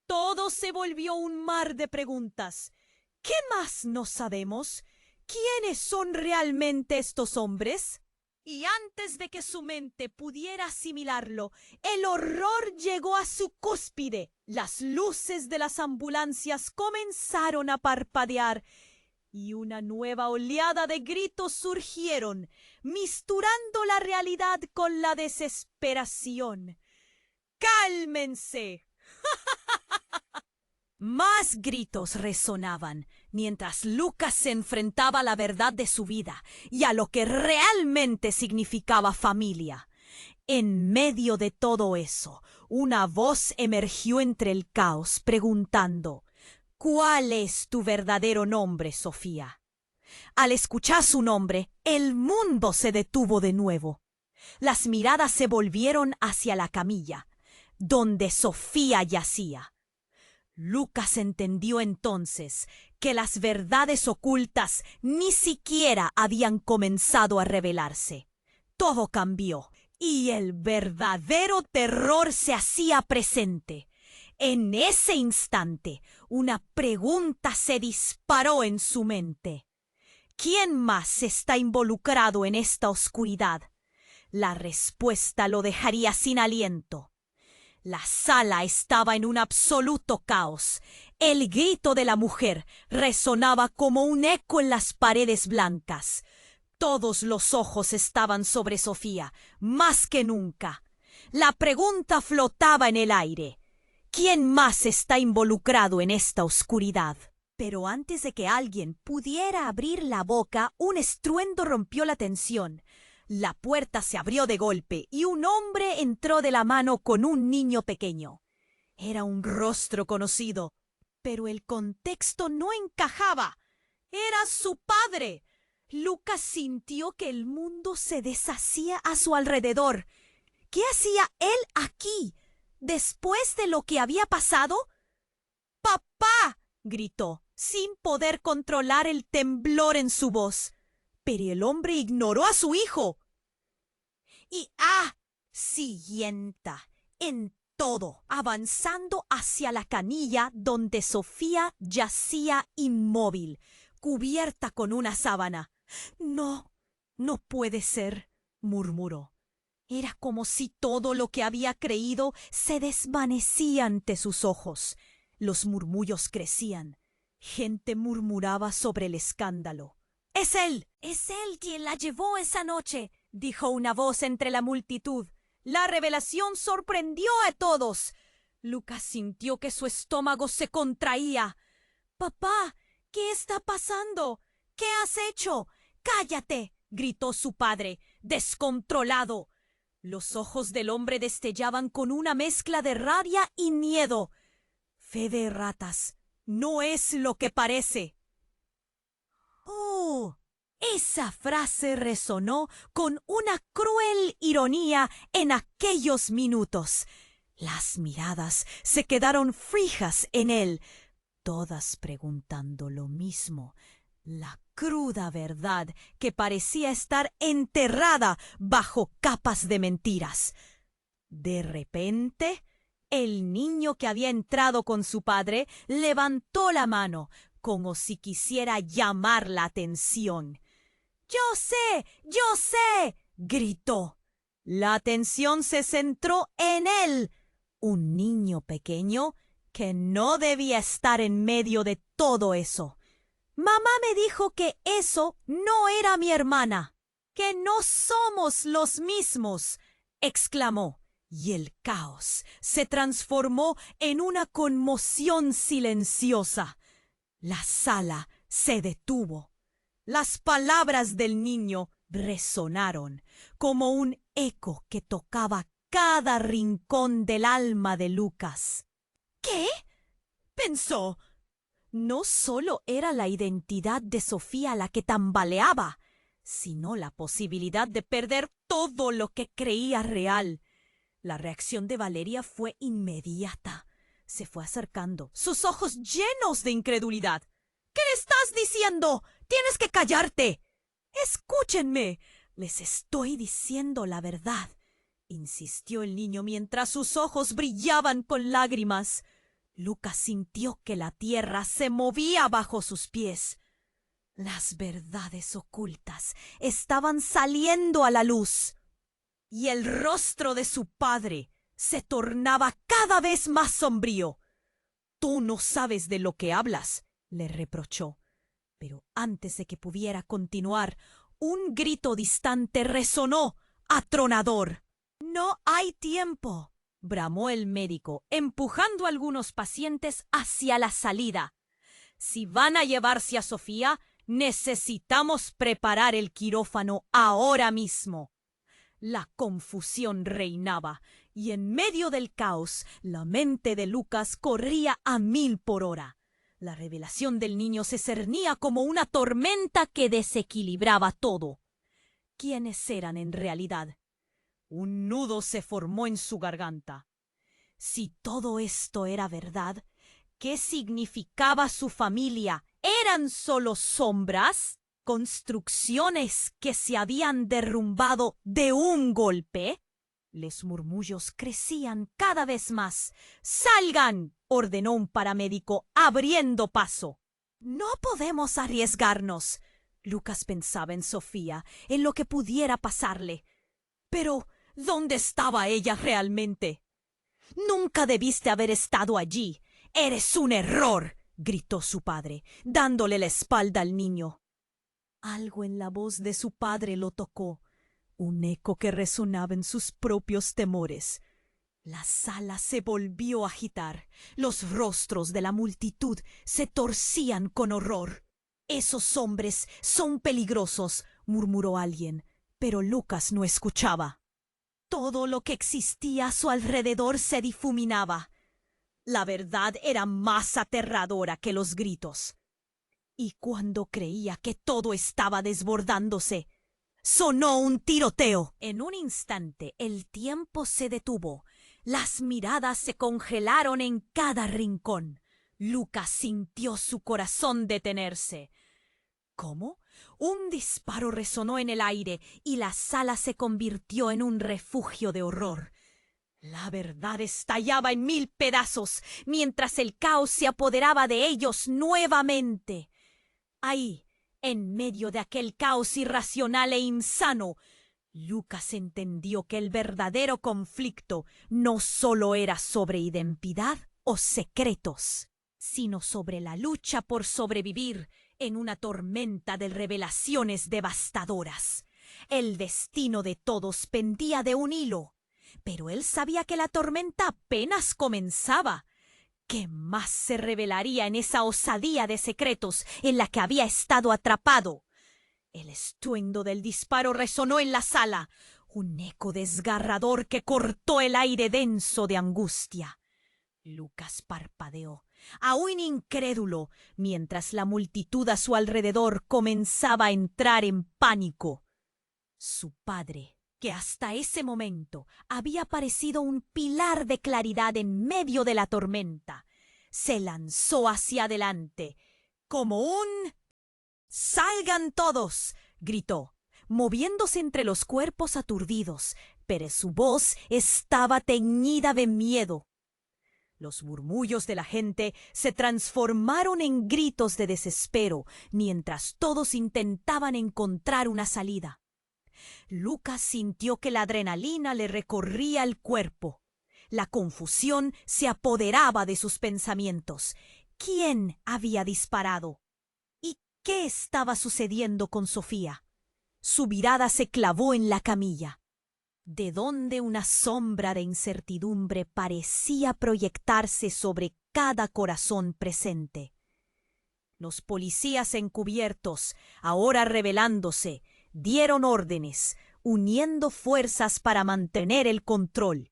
[SPEAKER 1] Todo se volvió un mar de preguntas. ¿Qué más no sabemos? ¿Quiénes son realmente estos hombres? Y antes de que su mente pudiera asimilarlo, el horror llegó a su cúspide. Las luces de las ambulancias comenzaron a parpadear y una nueva oleada de gritos surgieron, misturando la realidad con la desesperación. ¡Cálmense! Más gritos resonaban, mientras Lucas se enfrentaba a la verdad de su vida y a lo que realmente significaba familia. En medio de todo eso, una voz emergió entre el caos, preguntando: ¿cuál es tu verdadero nombre, Sofía? Al escuchar su nombre, el mundo se detuvo de nuevo. Las miradas se volvieron hacia la camilla, donde Sofía yacía. Lucas entendió entonces que las verdades ocultas ni siquiera habían comenzado a revelarse. Todo cambió y el verdadero terror se hacía presente. En ese instante, una pregunta se disparó en su mente. ¿Quién más está involucrado en esta oscuridad? La respuesta lo dejaría sin aliento. La sala estaba en un absoluto caos. El grito de la mujer resonaba como un eco en las paredes blancas. Todos los ojos estaban sobre Sofía, más que nunca. La pregunta flotaba en el aire. ¿Quién más está involucrado en esta oscuridad? Pero antes de que alguien pudiera abrir la boca, un estruendo rompió la tensión. La puerta se abrió de golpe y un hombre entró de la mano con un niño pequeño. Era un rostro conocido, pero el contexto no encajaba. Era su padre. Lucas sintió que el mundo se deshacía a su alrededor. ¿Qué hacía él aquí, después de lo que había pasado? ¡Papá!, gritó, sin poder controlar el temblor en su voz. pero el hombre ignoró a su hijo. Y siguienta en todo, avanzando hacia la canilla donde Sofía yacía inmóvil, cubierta con una sábana. No, no puede ser, murmuró. Era como si todo lo que había creído se desvanecía ante sus ojos. Los murmullos crecían. Gente murmuraba sobre el escándalo. ¡Es él! ¡Es él quien la llevó esa noche!, dijo una voz entre la multitud. La revelación sorprendió a todos. Lucas sintió que su estómago se contraía. «Papá, ¿qué está pasando? ¿Qué has hecho? ¡Cállate!», gritó su padre, descontrolado. Los ojos del hombre destellaban con una mezcla de rabia y miedo. «Fe de ratas, no es lo que parece». ¡Oh! Esa frase resonó con una cruel ironía en aquellos minutos. Las miradas se quedaron fijas en él, todas preguntando lo mismo. La cruda verdad que parecía estar enterrada bajo capas de mentiras. De repente, el niño que había entrado con su padre levantó la mano, como si quisiera llamar la atención. Yo sé», gritó. La atención se centró en él, un niño pequeño que no debía estar en medio de todo eso. «Mamá me dijo que eso no era mi hermana, que no somos los mismos», exclamó, y el caos se transformó en una conmoción silenciosa. La sala se detuvo. Las palabras del niño resonaron como un eco que tocaba cada rincón del alma de Lucas. «¿Qué?», pensó. No solo era la identidad de Sofía la que tambaleaba, sino la posibilidad de perder todo lo que creía real. La reacción de Valeria fue inmediata. Se fue acercando, sus ojos llenos de incredulidad. «¿Qué le estás diciendo? ¡Tienes que callarte!». «Escúchenme, les estoy diciendo la verdad», insistió el niño mientras sus ojos brillaban con lágrimas. Lucas sintió que la tierra se movía bajo sus pies. Las verdades ocultas estaban saliendo a la luz, y el rostro de su padre se tornaba cada vez más sombrío. «Tú no sabes de lo que hablas», le reprochó. Pero antes de que pudiera continuar, un grito distante resonó, atronador. «No hay tiempo», bramó el médico, empujando a algunos pacientes hacia la salida. «Si van a llevarse a Sofía, necesitamos preparar el quirófano ahora mismo». La confusión reinaba, y en medio del caos, la mente de Lucas corría a 1000 por hora. La revelación del niño se cernía como una tormenta que desequilibraba todo. ¿Quiénes eran en realidad? Un nudo se formó en su garganta. Si todo esto era verdad, ¿qué significaba su familia? ¿Eran solo sombras? ¿Construcciones que se habían derrumbado de un golpe? Los murmullos crecían cada vez más. «¡Salgan!», ordenó un paramédico, abriendo paso. «No podemos arriesgarnos». Lucas pensaba en Sofía, en lo que pudiera pasarle. Pero, ¿dónde estaba ella realmente? «Nunca debiste haber estado allí. Eres un error», gritó su padre, dándole la espalda al niño. Algo en la voz de su padre lo tocó, un eco que resonaba en sus propios temores. La sala se volvió a agitar. Los rostros de la multitud se torcían con horror. «Esos hombres son peligrosos», murmuró alguien, pero Lucas no escuchaba. Todo lo que existía a su alrededor se difuminaba. La verdad era más aterradora que los gritos. Y cuando creía que todo estaba desbordándose, sonó un tiroteo. En un instante el tiempo se detuvo. Las miradas se congelaron en cada rincón. Lucas sintió su corazón detenerse. ¿Cómo? Un disparo resonó en el aire y la sala se convirtió en un refugio de horror. La verdad estallaba en 1000 pedazos, mientras el caos se apoderaba de ellos nuevamente. Ahí, en medio de aquel caos irracional e insano, Lucas entendió que el verdadero conflicto no solo era sobre identidad o secretos, sino sobre la lucha por sobrevivir en una tormenta de revelaciones devastadoras. El destino de todos pendía de un hilo, pero él sabía que la tormenta apenas comenzaba. ¿Qué más se revelaría en esa osadía de secretos en la que había estado atrapado? El estruendo del disparo resonó en la sala, un eco desgarrador que cortó el aire denso de angustia. Lucas parpadeó, aún incrédulo, mientras la multitud a su alrededor comenzaba a entrar en pánico. Su padre, que hasta ese momento había parecido un pilar de claridad en medio de la tormenta, se lanzó hacia adelante, como un... ¡Salgan todos!, gritó, moviéndose entre los cuerpos aturdidos, pero su voz estaba teñida de miedo. Los murmullos de la gente se transformaron en gritos de desespero mientras todos intentaban encontrar una salida. Lucas sintió que la adrenalina le recorría el cuerpo. La confusión se apoderaba de sus pensamientos. ¿Quién había disparado? ¿Y qué estaba sucediendo con Sofía? Su mirada se clavó en la camilla, de donde una sombra de incertidumbre parecía proyectarse sobre cada corazón presente. Los policías encubiertos, ahora rebelándose, dieron órdenes, uniendo fuerzas para mantener el control.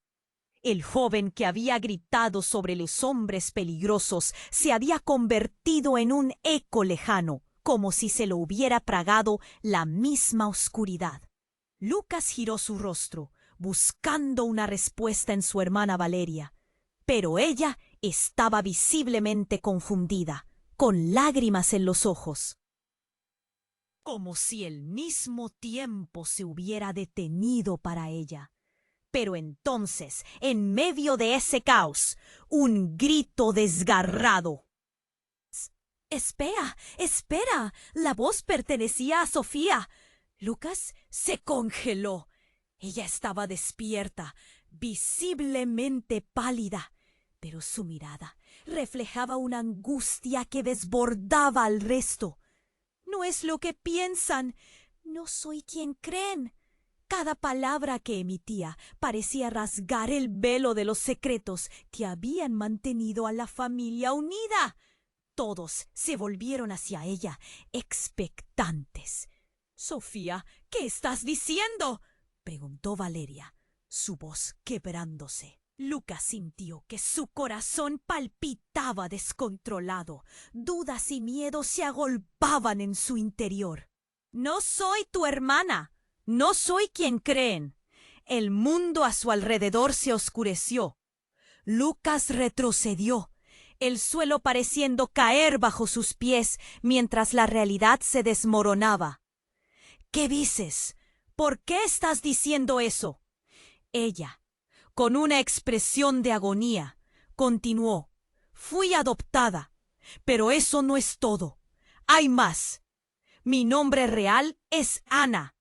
[SPEAKER 1] El joven que había gritado sobre los hombres peligrosos se había convertido en un eco lejano, como si se lo hubiera tragado la misma oscuridad. Lucas giró su rostro, buscando una respuesta en su hermana Valeria, pero ella estaba visiblemente confundida, con lágrimas en los ojos. Como si el mismo tiempo se hubiera detenido para ella. Pero entonces, en medio de ese caos, un grito desgarrado. «¡Espera! ¡Espera! La voz pertenecía a Sofía». Lucas se congeló. Ella estaba despierta, visiblemente pálida, pero su mirada reflejaba una angustia que desbordaba al resto. «No es lo que piensan. No soy quien creen». Cada palabra que emitía parecía rasgar el velo de los secretos que habían mantenido a la familia unida. Todos se volvieron hacia ella, expectantes. «Sofía, ¿qué estás diciendo?», preguntó Valeria, su voz quebrándose. Lucas sintió que su corazón palpitaba descontrolado. Dudas y miedos se agolpaban en su interior. «No soy tu hermana. No soy quien creen». El mundo a su alrededor se oscureció. Lucas retrocedió, el suelo pareciendo caer bajo sus pies mientras la realidad se desmoronaba. «¿Qué dices? ¿Por qué estás diciendo eso?». Ella, con una expresión de agonía, continuó. «Fui adoptada, pero eso no es todo. Hay más. Mi nombre real es Ana.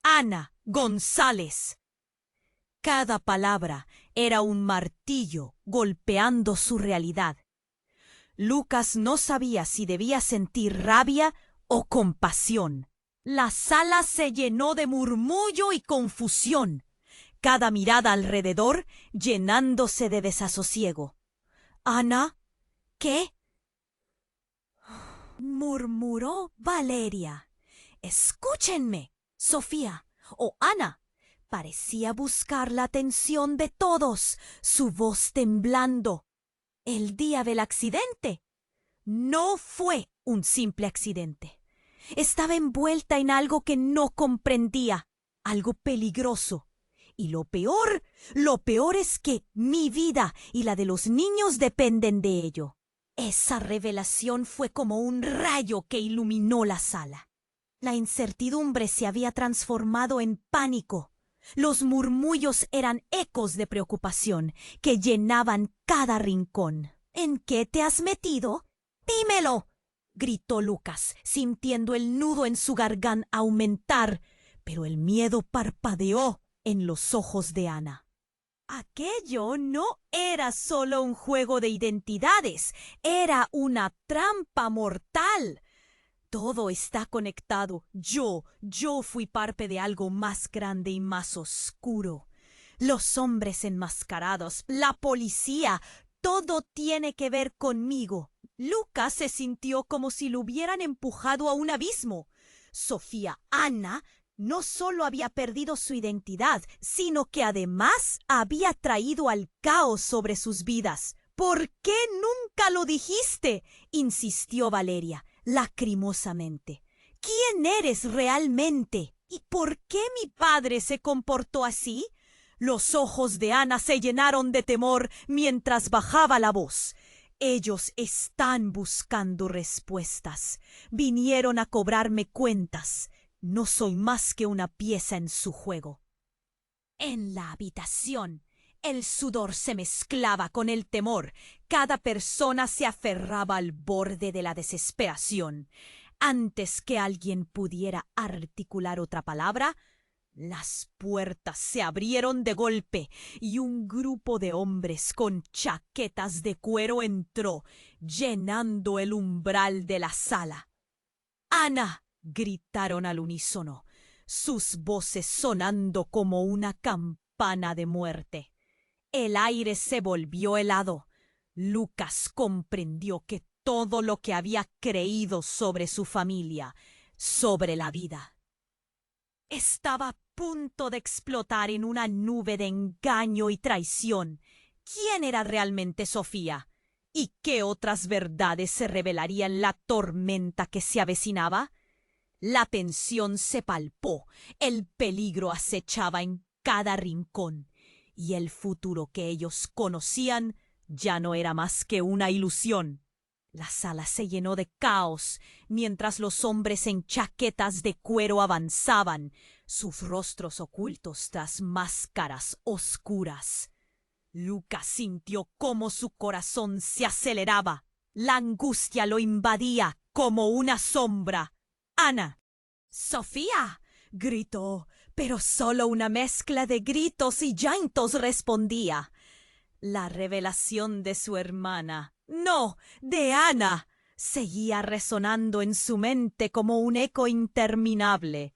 [SPEAKER 1] Ana González». Cada palabra era un martillo golpeando su realidad. Lucas no sabía si debía sentir rabia o compasión. La sala se llenó de murmullo y confusión, cada mirada alrededor llenándose de desasosiego. «¿Ana? ¿Qué?», murmuró Valeria. «Escúchenme, Sofía o Ana». Parecía buscar la atención de todos, su voz temblando. «El día del accidente no fue un simple accidente. Estaba envuelta en algo que no comprendía, algo peligroso. Y lo peor es que mi vida y la de los niños dependen de ello. Esa revelación fue como un rayo que iluminó la sala. La incertidumbre se había transformado en pánico. Los murmullos eran ecos de preocupación que llenaban cada rincón. ¿En qué te has metido? ¡Dímelo!, gritó Lucas, sintiendo el nudo en su garganta aumentar, pero el miedo parpadeó en los ojos de Ana. Aquello no era solo un juego de identidades, era una trampa mortal. Todo está conectado. Yo fui parte de algo más grande y más oscuro. Los hombres enmascarados, la policía, todo tiene que ver conmigo. Lucas se sintió como si lo hubieran empujado a un abismo. Sofía, Ana, no solo había perdido su identidad, sino que además había traído al caos sobre sus vidas. ¿Por qué nunca lo dijiste?, insistió Valeria, lacrimosamente. ¿Quién eres realmente? ¿Y por qué mi padre se comportó así? Los ojos de Ana se llenaron de temor mientras bajaba la voz. Ellos están buscando respuestas. Vinieron a cobrarme cuentas. No soy más que una pieza en su juego. En la habitación, el sudor se mezclaba con el temor. Cada persona se aferraba al borde de la desesperación. Antes que alguien pudiera articular otra palabra, las puertas se abrieron de golpe y un grupo de hombres con chaquetas de cuero entró, llenando el umbral de la sala. ¡Ana!, gritaron al unísono, sus voces sonando como una campana de muerte. El aire se volvió helado. Lucas comprendió que todo lo que había creído sobre su familia, sobre la vida, estaba a punto de explotar en una nube de engaño y traición. ¿Quién era realmente Sofía? ¿Y qué otras verdades se revelarían en la tormenta que se avecinaba? La tensión se palpó, el peligro acechaba en cada rincón, y el futuro que ellos conocían ya no era más que una ilusión. La sala se llenó de caos mientras los hombres en chaquetas de cuero avanzaban, sus rostros ocultos tras máscaras oscuras. Lucas sintió cómo su corazón se aceleraba. La angustia lo invadía como una sombra. ¡Ana! ¡Sofía!, gritó, pero solo una mezcla de gritos y llantos respondía. La revelación de su hermana, no, de Ana, seguía resonando en su mente como un eco interminable.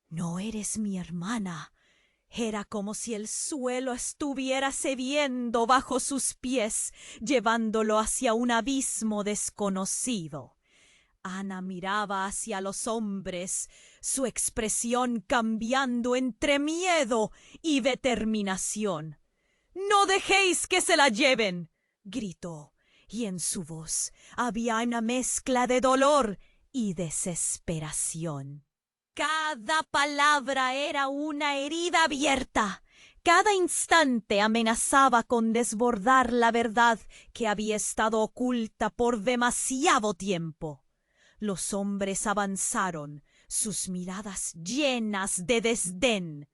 [SPEAKER 1] «No eres mi hermana». Era como si el suelo estuviera cediendo bajo sus pies, llevándolo hacia un abismo desconocido. Ana miraba hacia los hombres, su expresión cambiando entre miedo y determinación. «¡No dejéis que se la lleven!», gritó, y en su voz había una mezcla de dolor y desesperación. Cada palabra era una herida abierta. Cada instante amenazaba con desbordar la verdad que había estado oculta por demasiado tiempo. Los hombres avanzaron, sus miradas llenas de desdén.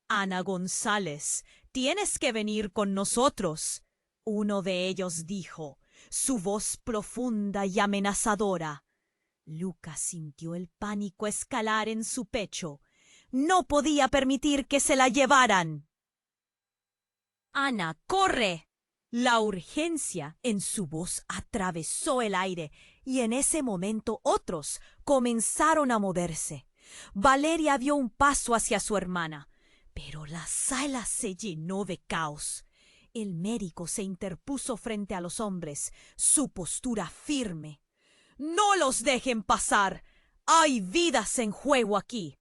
[SPEAKER 1] «Ana González, tienes que venir con nosotros», uno de ellos dijo, su voz profunda y amenazadora. Lucas sintió el pánico escalar en su pecho. No podía permitir que se la llevaran. «Ana, corre». La urgencia en su voz atravesó el aire y en ese momento otros comenzaron a moverse. Valeria dio un paso hacia su hermana, pero la sala se llenó de caos. El médico se interpuso frente a los hombres, su postura firme. «¡No los dejen pasar! ¡Hay vidas en juego aquí!».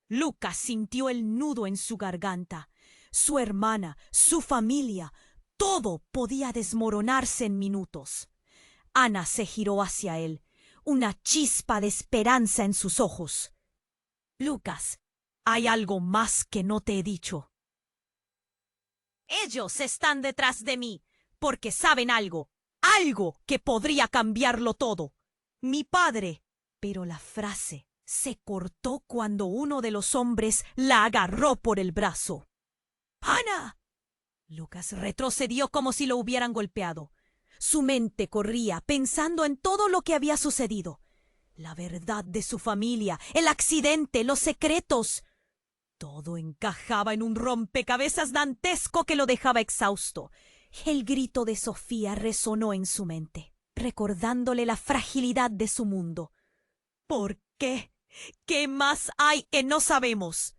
[SPEAKER 1] Lucas sintió el nudo en su garganta. Su hermana, su familia, todo podía desmoronarse en minutos. Ana se giró hacia él, una chispa de esperanza en sus ojos. «Lucas, hay algo más que no te he dicho». «Ellos están detrás de mí, porque saben algo. algo que podría cambiarlo todo. Mi padre. Pero la frase se cortó cuando uno de los hombres la agarró por el brazo. ¡Ana! Lucas retrocedió como si lo hubieran golpeado. Su mente corría pensando en todo lo que había sucedido. La verdad de su familia, el accidente, los secretos. Todo encajaba en un rompecabezas dantesco que lo dejaba exhausto. El grito de Sofía resonó en su mente, recordándole la fragilidad de su mundo. ¿Por qué? ¿Qué más hay que no sabemos?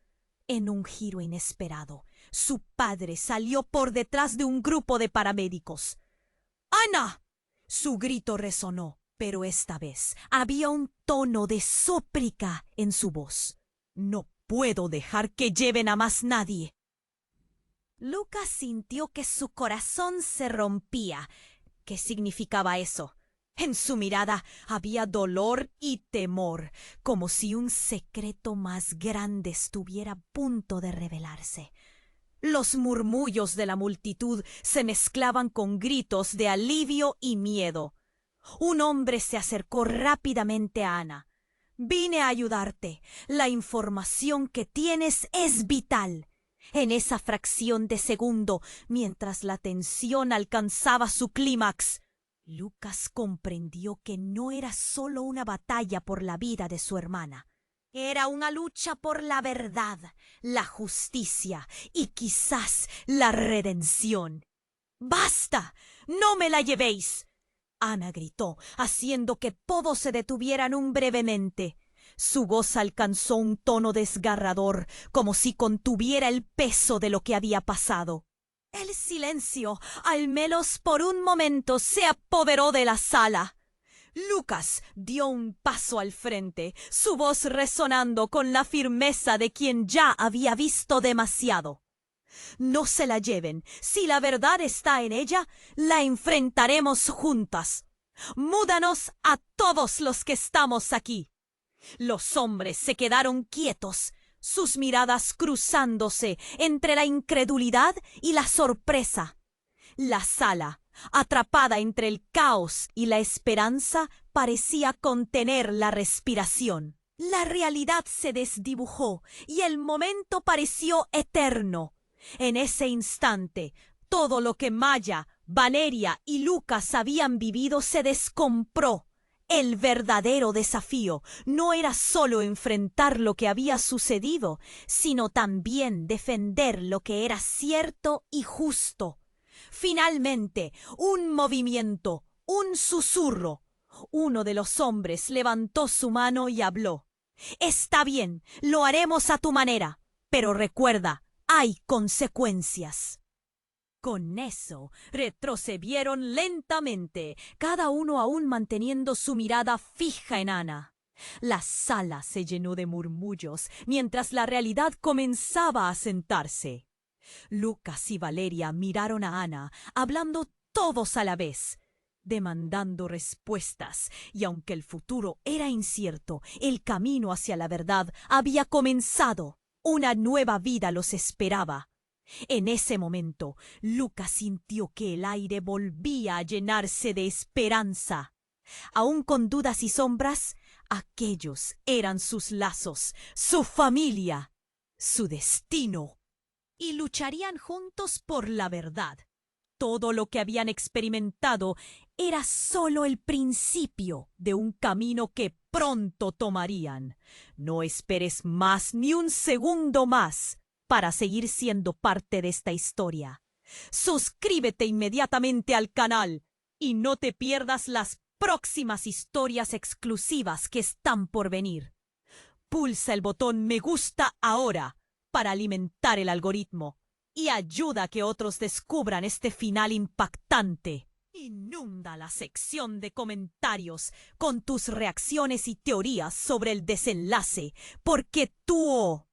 [SPEAKER 1] En un giro inesperado, su padre salió por detrás de un grupo de paramédicos. ¡Ana! Su grito resonó, pero esta vez había un tono de súplica en su voz. No puedo dejar que lleven a más nadie. Lucas sintió que su corazón se rompía. ¿Qué significaba eso? En su mirada había dolor y temor, como si un secreto más grande estuviera a punto de revelarse. Los murmullos de la multitud se mezclaban con gritos de alivio y miedo. Un hombre se acercó rápidamente a Ana. «Vine a ayudarte. La información que tienes es vital». En esa fracción de segundo, mientras la tensión alcanzaba su clímax, Lucas comprendió que no era solo una batalla por la vida de su hermana. Era una lucha por la verdad, la justicia y quizás la redención. «¡Basta! ¡No me la llevéis!», Ana gritó, haciendo que todos se detuvieran un brevemente. Su voz alcanzó un tono desgarrador, como si contuviera el peso de lo que había pasado. El silencio, al menos por un momento, se apoderó de la sala. Lucas dio un paso al frente, su voz resonando con la firmeza de quien ya había visto demasiado. «No se la lleven. Si la verdad está en ella, la enfrentaremos juntas. Múdanos a todos los que estamos aquí». Los hombres se quedaron quietos, sus miradas cruzándose entre la incredulidad y la sorpresa. La sala, atrapada entre el caos y la esperanza, parecía contener la respiración. La realidad se desdibujó y el momento pareció eterno. En ese instante, todo lo que Maya, Valeria y Lucas habían vivido se descompró. El verdadero desafío no era solo enfrentar lo que había sucedido, sino también defender lo que era cierto y justo. Finalmente, un movimiento, un susurro. Uno de los hombres levantó su mano y habló. «Está bien, lo haremos a tu manera, pero recuerda, hay consecuencias». Con eso retrocedieron lentamente, cada uno aún manteniendo su mirada fija en Ana. La sala se llenó de murmullos mientras la realidad comenzaba a sentarse. Lucas y Valeria miraron a Ana, hablando todos a la vez, demandando respuestas, y aunque el futuro era incierto, el camino hacia la verdad había comenzado. Una nueva vida los esperaba. En ese momento, Lucas sintió que el aire volvía a llenarse de esperanza. Aún con dudas y sombras, aquellos eran sus lazos, su familia, su destino. Y lucharían juntos por la verdad. Todo lo que habían experimentado era solo el principio de un camino que pronto tomarían. No esperes más ni un segundo más para seguir siendo parte de esta historia. Suscríbete inmediatamente al canal y no te pierdas las próximas historias exclusivas que están por venir. Pulsa el botón me gusta ahora para alimentar el algoritmo y ayuda a que otros descubran este final impactante. Inunda la sección de comentarios con tus reacciones y teorías sobre el desenlace, porque tú